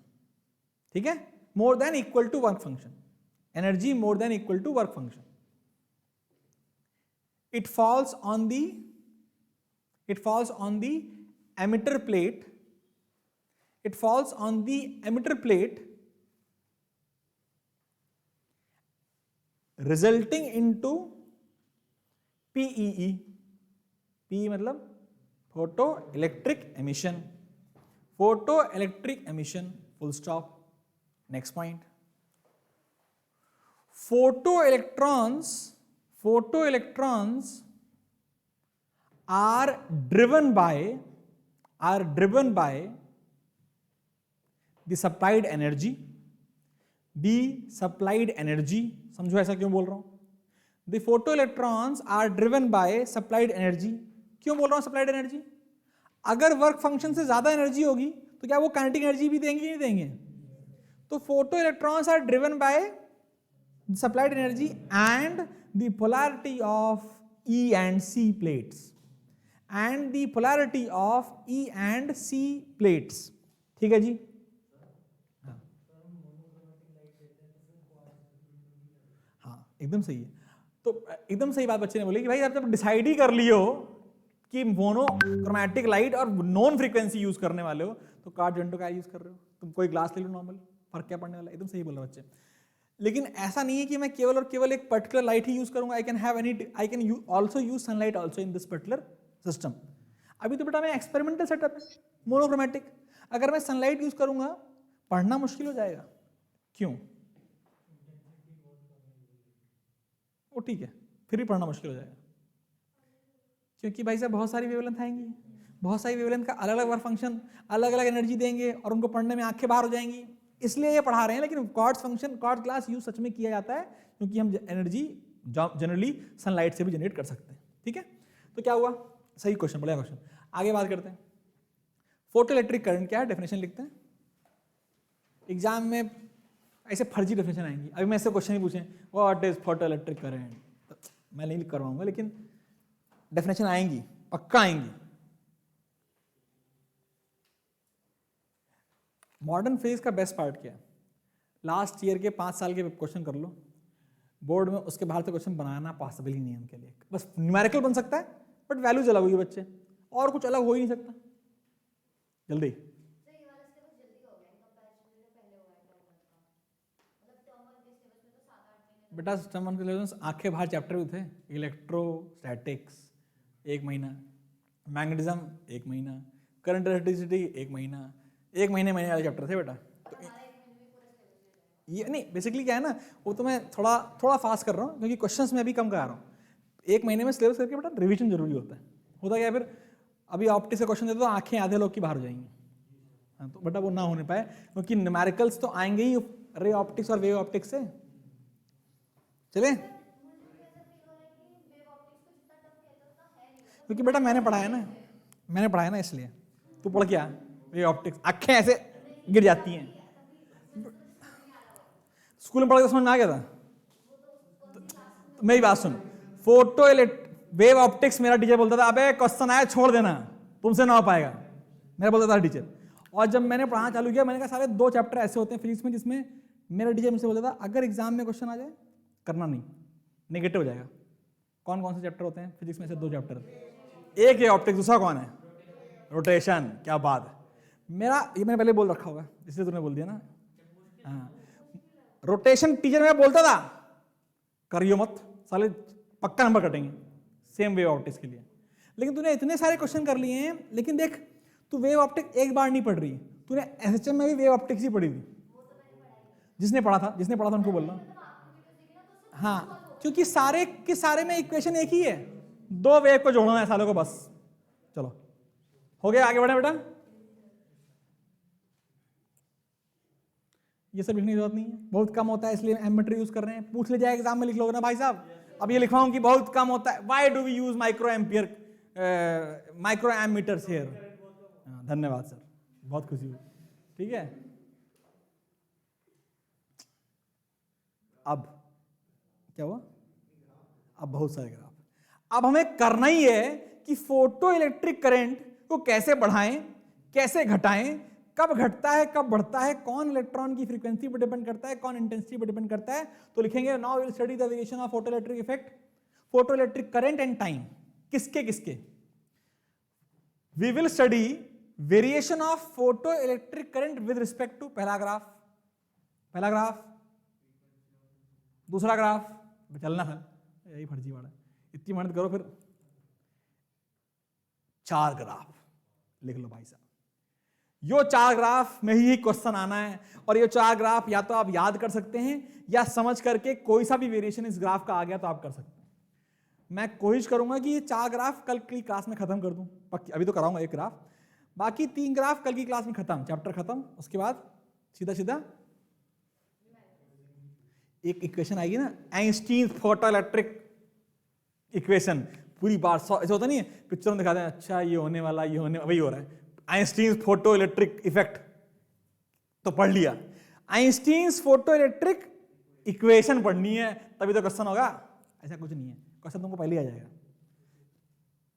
ठीक है, more than equal to work function, energy more than equal to work function. It falls on the emitter plate, it falls on the emitter plate, resulting into PEE. PE मतलब photo electric emission, photo electric emission, full stop. Next point. Photoelectrons are driven by the supplied energy. समझो ऐसा क्यों बोल रहा हूं, the photoelectrons are driven by supplied energy. क्यों बोल रहा हूं supplied energy? अगर वर्क फंक्शन से ज्यादा एनर्जी होगी तो क्या वो काइनेटिक एनर्जी भी देंगे नहीं देंगे। तो photo electrons are driven by supplied energy and the polarity of E and C plates, ठीक है जी। हाँ एकदम सही है। तो एकदम सही बात बच्चे ने बोली कि भाई आप जब डिसाइड ही कर लियो कि मोनोक्रोमैटिक लाइट और नॉन फ्रीक्वेंसी यूज करने वाले हो, तो कार्ड जेंटो का यूज कर रहे हो, तुम कोई ग्लास ले लो नॉर्मल, फर्क क्या पड़ने वाला। एकदम सही बोल रहे बच्चे। लेकिन ऐसा नहीं है कि मैं केवल और केवल एक पर्टिकुलर लाइट ही यूज करूंगा। I can also use sunlight also in this particular system. अभी तो बेटा मैं एक्सपेरिमेंटल सेटअप है मोनोक्रोमैटिक, अगर मैं सनलाइट यूज करूंगा पढ़ना मुश्किल हो जाएगा। क्यों? वो ठीक है, फिर भी पढ़ना मुश्किल हो जाएगा, क्योंकि भाई साहब बहुत सारी वेवलेंथ आएंगी, बहुत सारी वेवलेंथ का अलग अलग वर्क फंक्शन, अलग अलग एनर्जी देंगे और उनको पढ़ने में आंखें बाहर हो जाएंगी, इसलिए ये पढ़ा रहे हैं। लेकिन quartz function, quartz class use such में किया जाता है, क्योंकि हम एनर्जी जनरली सनलाइट से भी जनरेट कर सकते हैं। ठीक है, तो क्या हुआ, सही क्वेश्चन, बढ़िया क्वेश्चन। आगे बात करते हैं, फोटो इलेक्ट्रिक करंट क्या है, डेफिनेशन लिखते हैं। एग्जाम में ऐसे फर्जी डेफिनेशन आएंगी। अभी मैं ऐसे क्वेश्चन ही पूछें what is photo electric current, मैं नहीं करवाऊंगा, लेकिन डेफिनेशन आएंगी, पक्का आएंगी। मॉडर्न फेज का बेस्ट पार्ट क्या है? लास्ट ईयर के 5 साल के क्वेश्चन कर लो। बोर्ड में उसके बाहर से क्वेश्चन बनाना पॉसिबल ही नहीं है उनके लिए। बस न्यूमेरिकल बन सकता है बट वैल्यूज अलग होगी बच्चे, और कुछ अलग हो ही नहीं सकता जल्दी। बेटा सिस्टम वन के सिलेबस आंखें बाहर चैप्टर भी थे, इलेक्ट्रोस्टैटिक्स 1 महीना, मैग्नेटिज्म 1 महीना, करंट इलेक्ट्रिसिटी 1 महीना, 1 महीने वाले चैप्टर थे बेटा। तो ये नहीं, बेसिकली क्या है ना, वो तो मैं थोड़ा फास्ट कर रहा हूँ क्योंकि क्वेश्चंस में अभी कम करा रहा हूँ। 1 महीने में सिलेबस करके बेटा रिवीजन जरूरी होता है। होता क्या है फिर, अभी ऑप्टिक्स का क्वेश्चन देते तो आंखें आधे लोग की बाहर हो जाएंगी। हाँ, तो बेटा वो ना होने पाए क्योंकि न्यूमेरिकल्स तो आएंगे ही रे ऑप्टिक्स और वेव ऑप्टिक्स से। चले, क्योंकि बेटा मैंने पढ़ाया ना इसलिए। तू पढ़ क्या वेव ऑप्टिक्स, आंखें ऐसे गिर जाती हैं। स्कूल में पढ़ के समझ में आ गया था। तो मेरी बात सुन, फोटो वेव ऑप्टिक्स मेरा टीचर बोलता था अबे क्वेश्चन आया छोड़ देना, तुमसे ना हो पाएगा, मेरा बोलता था टीचर। और जब मैंने पढ़ाना चालू किया मैंने कहा सारे 2 चैप्टर ऐसे होते हैं फिजिक्स में जिसमें मेरा टीचर मुझसे बोलता था अगर एग्जाम में क्वेश्चन आ जाए करना नहीं, नेगेटिव हो जाएगा। कौन कौन से चैप्टर होते हैं फिजिक्स में से? 2 चैप्टर, एक है ऑप्टिक्स, दूसरा कौन है? रोटेशन। क्या बात है, मेरा ये मैंने पहले बोल रखा होगा इसलिए तूने बोल दिया ना। हाँ, रोटेशन टीचर मैं बोलता था करियो मत साले, पक्का नंबर कटेंगे सेम वेव ऑप्टिक्स के लिए। लेकिन तूने इतने सारे क्वेश्चन कर लिए हैं, लेकिन देख तू वेव ऑप्टिक्स एक बार नहीं पढ़ रही, तूने एसएचएम में भी वेव ऑप्टिक्स ही पढ़ी थी। जिसने पढ़ा था उनको बोलना। हाँ, क्योंकि सारे के सारे में इक्वेशन एक ही है, 2 वेव को जोड़ना है सालों को बस। चलो हो गया, आगे बढ़े बेटा। ये सब लिखने की जरूरत नहीं है, बहुत कम होता है इसलिए एमीटर यूज कर रहे हैं। पूछ ले जाए एग्जाम में, लिख लोगे ना भाई साहब। अब ये लिखवाऊं कि बहुत कम होता है, why do we use micro ammeters here. धन्यवाद सर, बहुत खुशी हुई। ठीक है, अब क्या हुआ? अब बहुत सारे ग्राफ। अब हमें करना ही है कि फोटो इलेक्ट्रिक करंट को कैसे बढ़ाएं, कैसे घटाएं, कब घटता है कब बढ़ता है, कौन इलेक्ट्रॉन की फ्रीक्वेंसी पर डिपेंड करता है, कौन इंटेंसिटी पर डिपेंड करता है। तो लिखेंगे now we will study the variation of photo electric effect, photo electric current and time. किसके किसके? We will study variation of photo electric current with respect to पहला ग्राफ, दूसरा ग्राफ, चलना है यही फर्जीवाड़ा, इतनी मेहनत करो फिर। 4 ग्राफ लिख लो भाई साहब, यो 4 ग्राफ में ही क्वेश्चन आना है। और ये 4 ग्राफ या तो आप याद कर सकते हैं या समझ करके कोई सा भी वेरिएशन इस ग्राफ का आ गया तो आप कर सकते हैं। मैं कोशिश करूंगा कि ये 4 ग्राफ कल की क्लास में खत्म कर दूं, पक्की। अभी तो कराऊंगा 1 ग्राफ, बाकी 3 ग्राफ कल की क्लास में खत्म, चैप्टर खत्म। उसके बाद सीधा एक इक्वेशन आएगी ना, आइंस्टीन फोटो इलेक्ट्रिक इक्वेशन, पूरी बार ऐसा होता नहीं है पिक्चर में दिखाते हैं, अच्छा ये होने वाला, ये होने, वही हो रहा है। आइंस्टीन फोटो इलेक्ट्रिक इफेक्ट तो पढ़ लिया, आइंस्टीन फोटो इलेक्ट्रिक इक्वेशन पढ़नी है तभी तो क्वेश्चन होगा। ऐसा कुछ नहीं है, क्वेश्चन तुमको पहले आ जाएगा।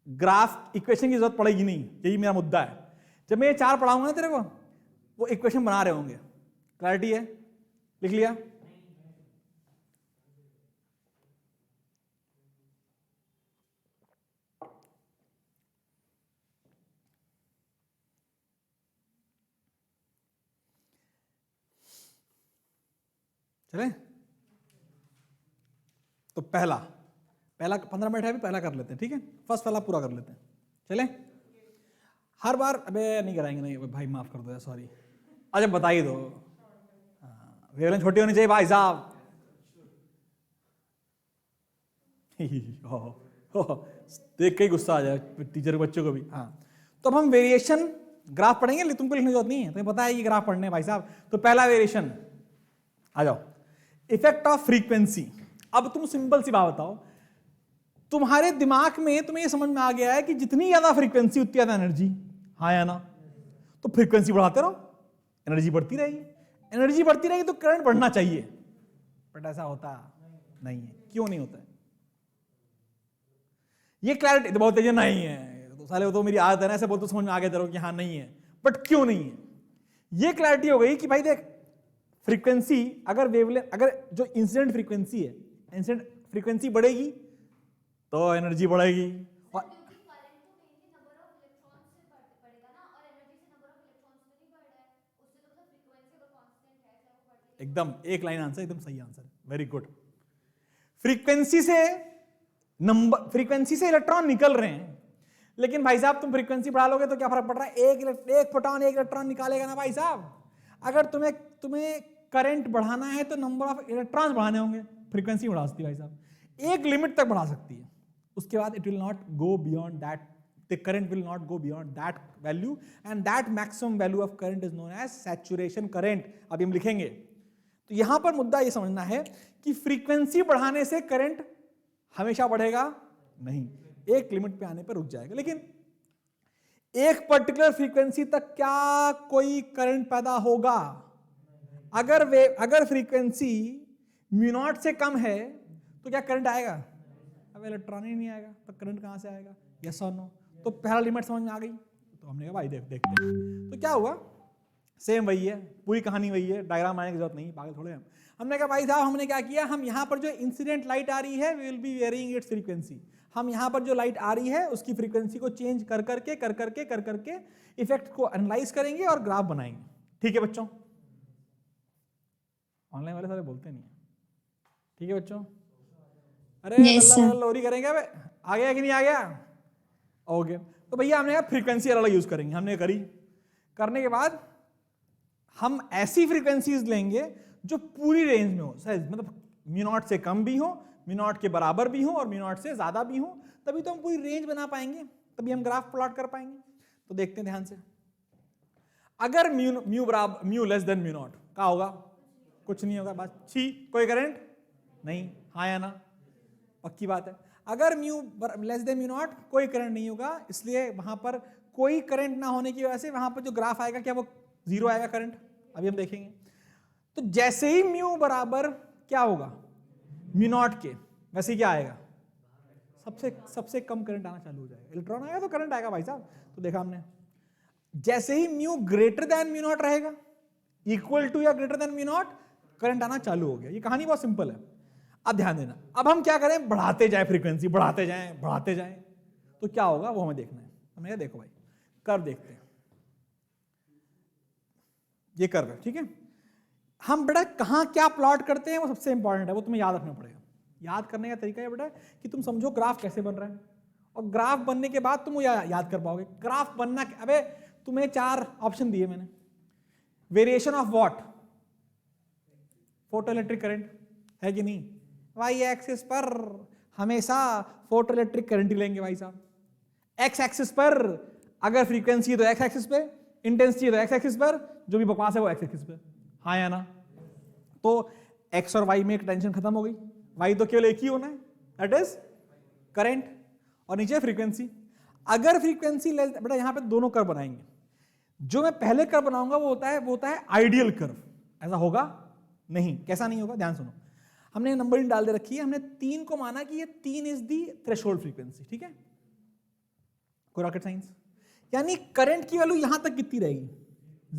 ग्राफ इक्वेशन की जरूरत पड़ेगी नहीं, यही मेरा मुद्दा है। जब मैं ये 4 पढ़ाऊंगा ना तेरे को, वो इक्वेशन बना रहे होंगे। क्लैरिटी है? लिख लिया? चले, तो पहला 15 मिनट है, अभी पहला कर लेते हैं। ठीक है, फर्स्ट वाला पूरा कर लेते हैं। चले, हर बार अबे नहीं कराएंगे, नहीं भाई माफ कर दो, सॉरी। अच्छा बता ही दो, वेवलेंथ छोटी होनी चाहिए भाई साहब। देख के ही गुस्सा आ जाए टीचर बच्चों को भी। हाँ, तो अब हम वेरिएशन ग्राफ पढ़ेंगे, तुमको लिखने की जरूरत नहीं है, तुम्हें पता है ये ग्राफ पढ़ने भाई साहब। तो पहला वेरिएशन आ जाओ, इफेक्ट ऑफ फ्रीक्वेंसी। अब तुम सिंपल सी बात बताओ, तुम्हारे दिमाग में तुम्हें ये समझ में आ गया है कि जितनी ज्यादा फ्रीक्वेंसी उतनी ज्यादा एनर्जी, हाँ या ना? तो फ्रीक्वेंसी बढ़ाते रहो, एनर्जी बढ़ती रहेगी। एनर्जी बढ़ती रहेगी तो करंट बढ़ना चाहिए, बट ऐसा होता नहीं है। क्यों नहीं होता है? ये क्लैरिटी तो बहुत तेज नहीं है, तो साले वो तो मेरी आदत है ना, ऐसे बोलते तो समझ में आ गया तेरे को कि हाँ नहीं है, बट क्यों नहीं है? ये क्लैरिटी हो गई कि भाई देख, फ्रीक्वेंसी अगर वेवलेंथ, अगर जो इंसिडेंट फ्रीक्वेंसी है इंसिडेंट फ्रीक्वेंसी बढ़ेगी तो एनर्जी बढ़ेगी। और एकदम एक लाइन आंसर, एकदम सही आंसर, वेरी गुड। फ्रीक्वेंसी से इलेक्ट्रॉन निकल रहे हैं, लेकिन भाई साहब तुम फ्रीक्वेंसी बढ़ा लोगे तो क्या फर्क पड़ रहा है? एक फोटॉन एक इलेक्ट्रॉन निकालेगा ना भाई साहब। अगर तुम्हें करंट बढ़ाना है तो नंबर ऑफ इलेक्ट्रॉन्स बढ़ाने होंगे। फ्रीक्वेंसी बढ़ा सकती है भाई साहब, एक लिमिट तक बढ़ा सकती है, उसके बाद it will not go beyond that, the current will not go beyond that value, and that maximum value of current is known as saturation current. अभी हम लिखेंगे। तो यहां पर मुद्दा यह समझना है कि फ्रीक्वेंसी बढ़ाने से करंट हमेशा बढ़ेगा नहीं, एक लिमिट पे आने पर रुक जाएगा। लेकिन एक पर्टिकुलर फ्रीक्वेंसी तक क्या कोई करंट पैदा होगा? अगर फ्रीक्वेंसी म्यू नॉट से कम है तो क्या करंट आएगा? अब इलेक्ट्रॉन ही नहीं आएगा तो करंट कहां से आएगा? यस और नो? तो पहला लिमिट समझ में आ गई। तो हमने कहा भाई देखते हैं। तो क्या हुआ? सेम वही है, पूरी कहानी वही है, डायग्राम आने की जरूरत नहीं, पागल थोड़े हम। हमने कहा भाई साहब हमने क्या किया, हम यहाँ पर जो इंसिडेंट लाइट आ रही है we will be varying its frequency. हम यहाँ पर जो लाइट आ रही है उसकी फ्रीक्वेंसी को चेंज कर करके इफेक्ट को एनालाइज करेंगे और ग्राफ बनाएंगे। ठीक है बच्चों? ऑनलाइन वाले सारे बोलते नहीं है। ठीक है बच्चों? अरे लोरी करेंगे? आ गया कि नहीं आ गया? ओके। तो भैया हमने कहा फ्रीक्वेंसी अलग यूज करेंगे। हमने करी, करने के बाद हम ऐसी फ्रीक्वेंसीज लेंगे जो पूरी रेंज में हो, मतलब म्यू नॉट से कम भी हो, म्यू नॉट के बराबर भी हो और म्यू नॉट से ज्यादा भी हो, तभी तो हम पूरी रेंज बना पाएंगे, तभी हम ग्राफ प्लॉट कर पाएंगे। तो देखते हैं ध्यान से। अगर mu less than mu not क्या होगा? कुछ नहीं होगा, बस छी, कोई करंट नहीं। हाँ या ना? पक्की बात है। अगर mu less than mu not कोई करंट नहीं होगा, इसलिए वहां पर कोई करंट ना होने की वजह से वहां पर जो ग्राफ आएगा क्या वो जीरो आएगा करंट? अभी हम देखेंगे। तो जैसे ही म्यू बराबर क्या होगा म्यू नॉट के, वैसे ही क्या आएगा? सबसे कम करंट आना चालू हो जाएगा। इलेक्ट्रॉन आएगा तो करंट आएगा भाई साहब। तो देखा हमने, जैसे ही mu greater than mu not रहेगा, इक्वल टू या greater than mu not, current आना चालू हो गया। ये कहानी बहुत सिंपल है। अब ध्यान देना, अब हम क्या करें? बढ़ाते जाए फ्रीक्वेंसी, बढ़ाते जाएं। तो क्या होगा वो हमें देखना है। हमने कहा देखो भाई कर्व देखते हैं, ये कर्व है, ठीक है। हम बेटा कहां क्या प्लॉट करते हैं वो सबसे इंपॉर्टेंट है, वो तुम्हें याद रखना पड़ेगा। याद करने का तरीका है बेटा कि तुम समझो ग्राफ कैसे बन रहा है, और ग्राफ बनने के बाद तुम वो याद कर पाओगे। ग्राफ बनना, अबे तुम्हें 4 ऑप्शन दिए मैंने। Variation of what? Photo electric current, है कि नहीं? वाई एक्सिस पर हमेशा फोटो इलेक्ट्रिक करंट ही लेंगे भाई साहब। एक्स एक्सिस पर अगर फ्रीक्वेंसी है तो एक्स एक्सिस पे, इंटेंसिटी है तो एक्स एक्सिस पर, जो भी बकवास है वो एक्स एक्सिस पे। हाँ या ना? तो एक्स और वाई में एक टेंशन खत्म हो गई। वाई तो केवल एक ही होना है, दैट इज करंट, और नीचे फ्रीक्वेंसी। अगर फ्रीक्वेंसी बेटा यहां पे दोनों कर्व बनाएंगे। जो मैं पहले कर्व बनाऊंगा वो होता है आइडियल कर्व। ऐसा होगा नहीं? कैसा नहीं होगा? ध्यान सुनो। हमने नंबरिंग डाल दे रखी है, हमने 3 को माना कि ये 3 इज दी थ्रेशोल्ड फ्रीक्वेंसी, ठीक है? कोई रॉकेट साइंस? यानी करंट की वैल्यू यहां तक कितनी रहेगी?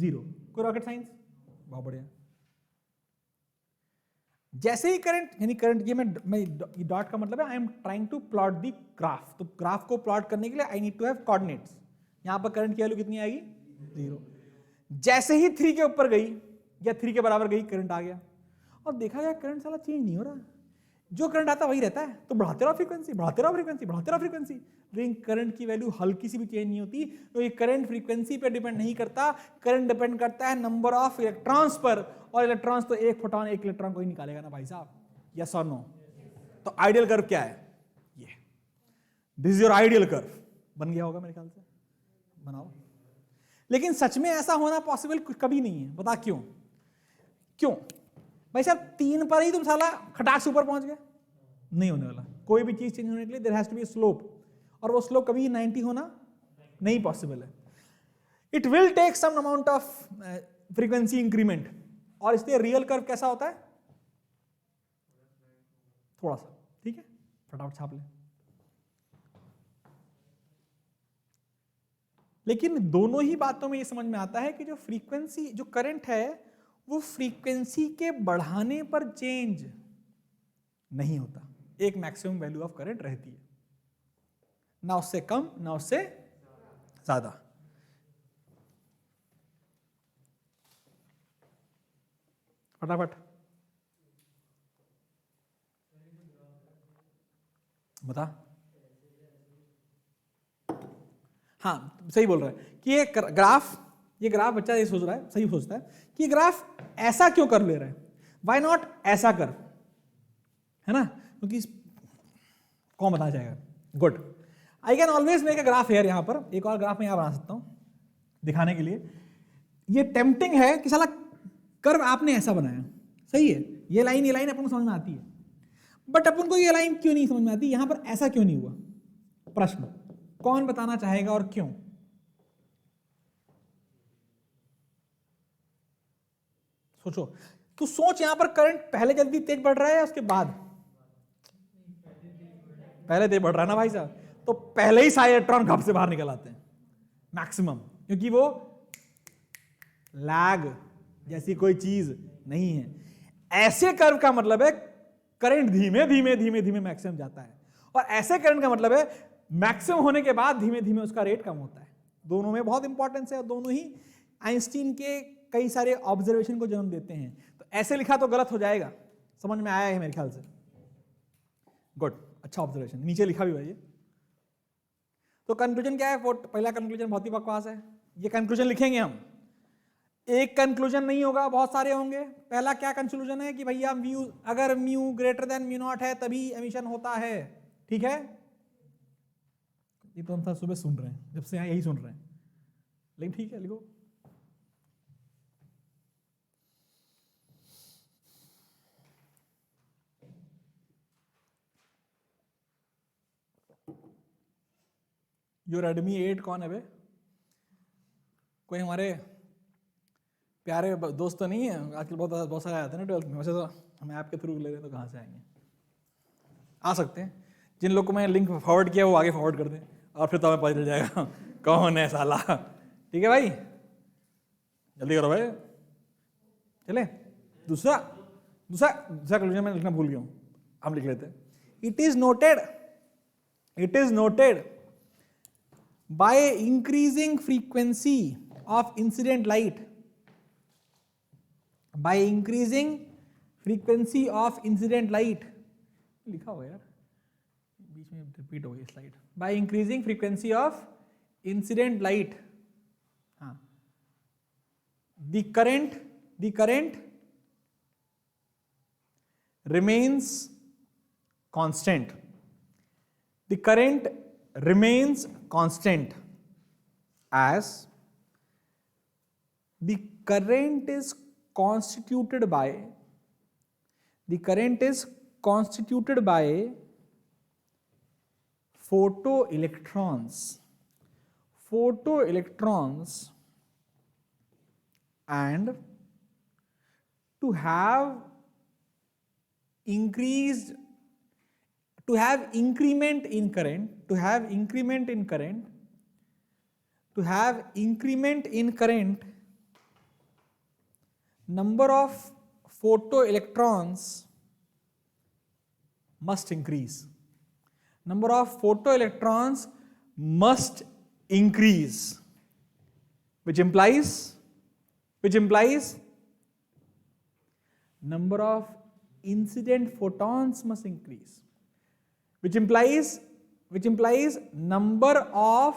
0। कोई रॉकेट साइंस? बहुत बढ़िया। जैसे ही करंट, यानी करंट, ये मैं डॉट का मतलब है I am trying to plot the graph. तो ग्राफ को प्लॉट करने के लिए I need to have coordinates. यहां पर करंट की वैल्यू कितनी आएगी? 0। जैसे ही 3 के ऊपर गई या 3 के बराबर गई, करंट आ गया, और देखा गया करंट साला चेंज नहीं हो रहा। जो करंट आता वही रहता है, तो बढ़ाते रहो फ्रीक्वेंसी। लेकिन करंट की वैल्यू हल्की सी भी चेंज नहीं होती, तो ये करंट फ्रीक्वेंसी पे डिपेंड नहीं करता। करंट डिपेंड करता है नंबर ऑफ इलेक्ट्रॉन्स पर, और इलेक्ट्रॉन्स तो एक फोटॉन एक इलेक्ट्रॉन को ही निकालेगा ना भाई साहब। यस और नो? तो आइडियल कर्व क्या है? ये, this is your ideal curve. बन गया होगा मेरे ख्याल से, बनाओ। लेकिन सच में ऐसा होना पॉसिबल कभी नहीं है। बता क्यों? भाई साहब 3 पर ही तुम साला खटाक से ऊपर पहुंच गए, नहीं होने वाला। कोई भी चीज चेंज होने के लिए there has to be slope, और वो स्लोप कभी 90 होना नहीं पॉसिबल है। It will take some amount of frequency increment, और इसलिए रियल कर्व कैसा होता है? थोड़ा सा, ठीक है? फटाफट छाप ले। लेकिन दोनों ही बातों में ये समझ में आता है कि जो फ्रीक्वेंसी, जो करंट है, वो फ्रीक्वेंसी के बढ़ाने पर चेंज नहीं होता, एक मैक्सिमम वैल्यू ऑफ करंट रहती है, ना उससे कम ना उससे ज्यादा। फटाफट बता। हाँ सही बोल रहा है कि ये ग्राफ बच्चा ये सोच रहा है, सही सोचता है कि ये ग्राफ ऐसा क्यों कर ले रहा है, वाई नॉट ऐसा कर, है ना, क्योंकि कौन बताना चाहेगा। Good, I can always make a graph here. यहां पर एक और ग्राफ मैं यहां बना सकता हूं दिखाने के लिए। ये टेम्पटिंग है कि साला कर्व आपने ऐसा बनाया, सही है, ये लाइन अपन को समझ में आती है, बट अपन को ये लाइन क्यों नहीं समझ में आती, यहां पर ऐसा क्यों नहीं हुआ, प्रश्न कौन बताना चाहेगा और क्यों। सोचो, तू सोच, यहां पर करंट पहले जल्दी तेज बढ़ रहा है या उसके बाद? पहले तेज बढ़ रहा है ना भाई साहब, तो पहले ही सारे इलेक्ट्रॉन घप से बाहर निकल आते हैं मैक्सिमम, क्योंकि वो लैग जैसी कोई चीज नहीं है। ऐसे कर्व का मतलब है करंट धीमे धीमे धीमे धीमे मैक्सिमम जाता है, और ऐसे करंट का मतलब है मैक्सिमम होने के बाद धीमे धीमे उसका रेट कम होता है। दोनों में बहुत इंपॉर्टेंस है और दोनों ही आइंस्टीन के कई सारे ऑब्जर्वेशन को जन्म देते हैं। तो ऐसे लिखा तो गलत हो जाएगा, समझ में आया है मेरे ख्याल से। गुड, अच्छा ऑब्जर्वेशन, नीचे लिखा भी भाई। तो कंक्लूजन क्या है? पहला कंक्लूजन बहुत ही बकवास है, ये कंक्लूजन लिखेंगे हम, एक कंक्लूजन नहीं होगा, बहुत सारे होंगे। पहला क्या कंक्लूजन है कि भैया म्यू, अगर mu greater than mu not है तभी एमिशन होता है, ठीक है। ये तो हम सुबह सुन रहे हैं, जब से यहाँ यही सुन रहे हैं, लेकिन ठीक है लिखो। यो रेडमी 8 कौन है बे? कोई हमारे प्यारे दोस्त तो नहीं है? आजकल बहुत सारे आते हैं ना 12th में, वैसे तो हम ऐप के थ्रू ले रहे हैं तो कहाँ से आएंगे? आ सकते हैं, जिन लोग को मैं लिंक फॉरवर्ड किया वो आगे फॉरवर्ड कर दें और फिर तो हमें पता चल जाएगा कौन है साला। ठीक है भाई, जल्दी करो भाई, चले। दूसरा कंक्लूजन मैं लिखना भूल गया हूँ, हम लिख लेते हैं। It is noted by increasing frequency of incident light, by increasing frequency of incident light, लिखा हुआ यार, बीच में रिपीट हो गई slide. by increasing frequency of incident light, हाँ, the current remains constant, the current remains constant as the current is constituted by photoelectrons and to have increment in current, number of photoelectrons must increase. Number of photoelectrons must increase, which implies number of incident photons must increase, which implies number of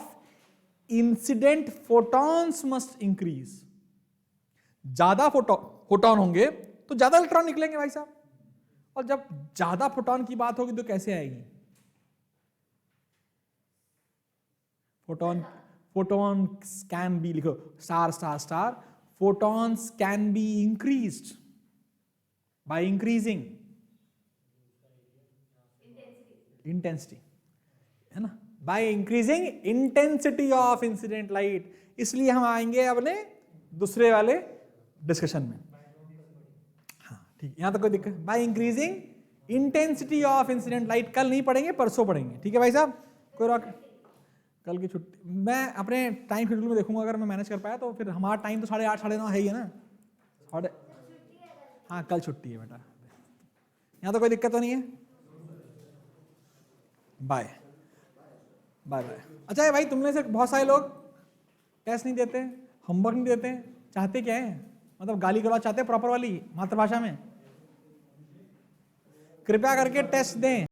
incident photons must increase. ज्यादा photon होंगे तो ज्यादा electron निकलेंगे भाई साहब, और जब ज्यादा फोटोन की बात होगी तो कैसे आएगी? photons can be, लिखो ****, photons can be increased by increasing intensity, है ना, by increasing intensity of incident light। इसलिए हम आएंगे अपने दूसरे वाले डिस्कशन में। हाँ ठीक, यहां तक कोई दिक्कत? by increasing intensity of incident light कल नहीं पढ़ेंगे, परसों पढ़ेंगे, ठीक है भाई साहब। कोई रॉक, कल की छुट्टी मैं अपने टाइम शेड्यूल में देखूंगा, अगर मैं मैनेज कर पाया तो फिर हमारा टाइम तो 8:30 9:30 है ही है ना। हाँ कल छुट्टी है बेटा, यहाँ तो कोई दिक्कत तो नहीं है। Bye bye bye. अच्छा है भाई, तुमने से बहुत सारे लोग टेस्ट नहीं देते, होमवर्क नहीं देते, चाहते क्या है? मतलब गाली गलौज चाहते हैं प्रॉपर वाली मातृभाषा में? कृपया करके टेस्ट दें।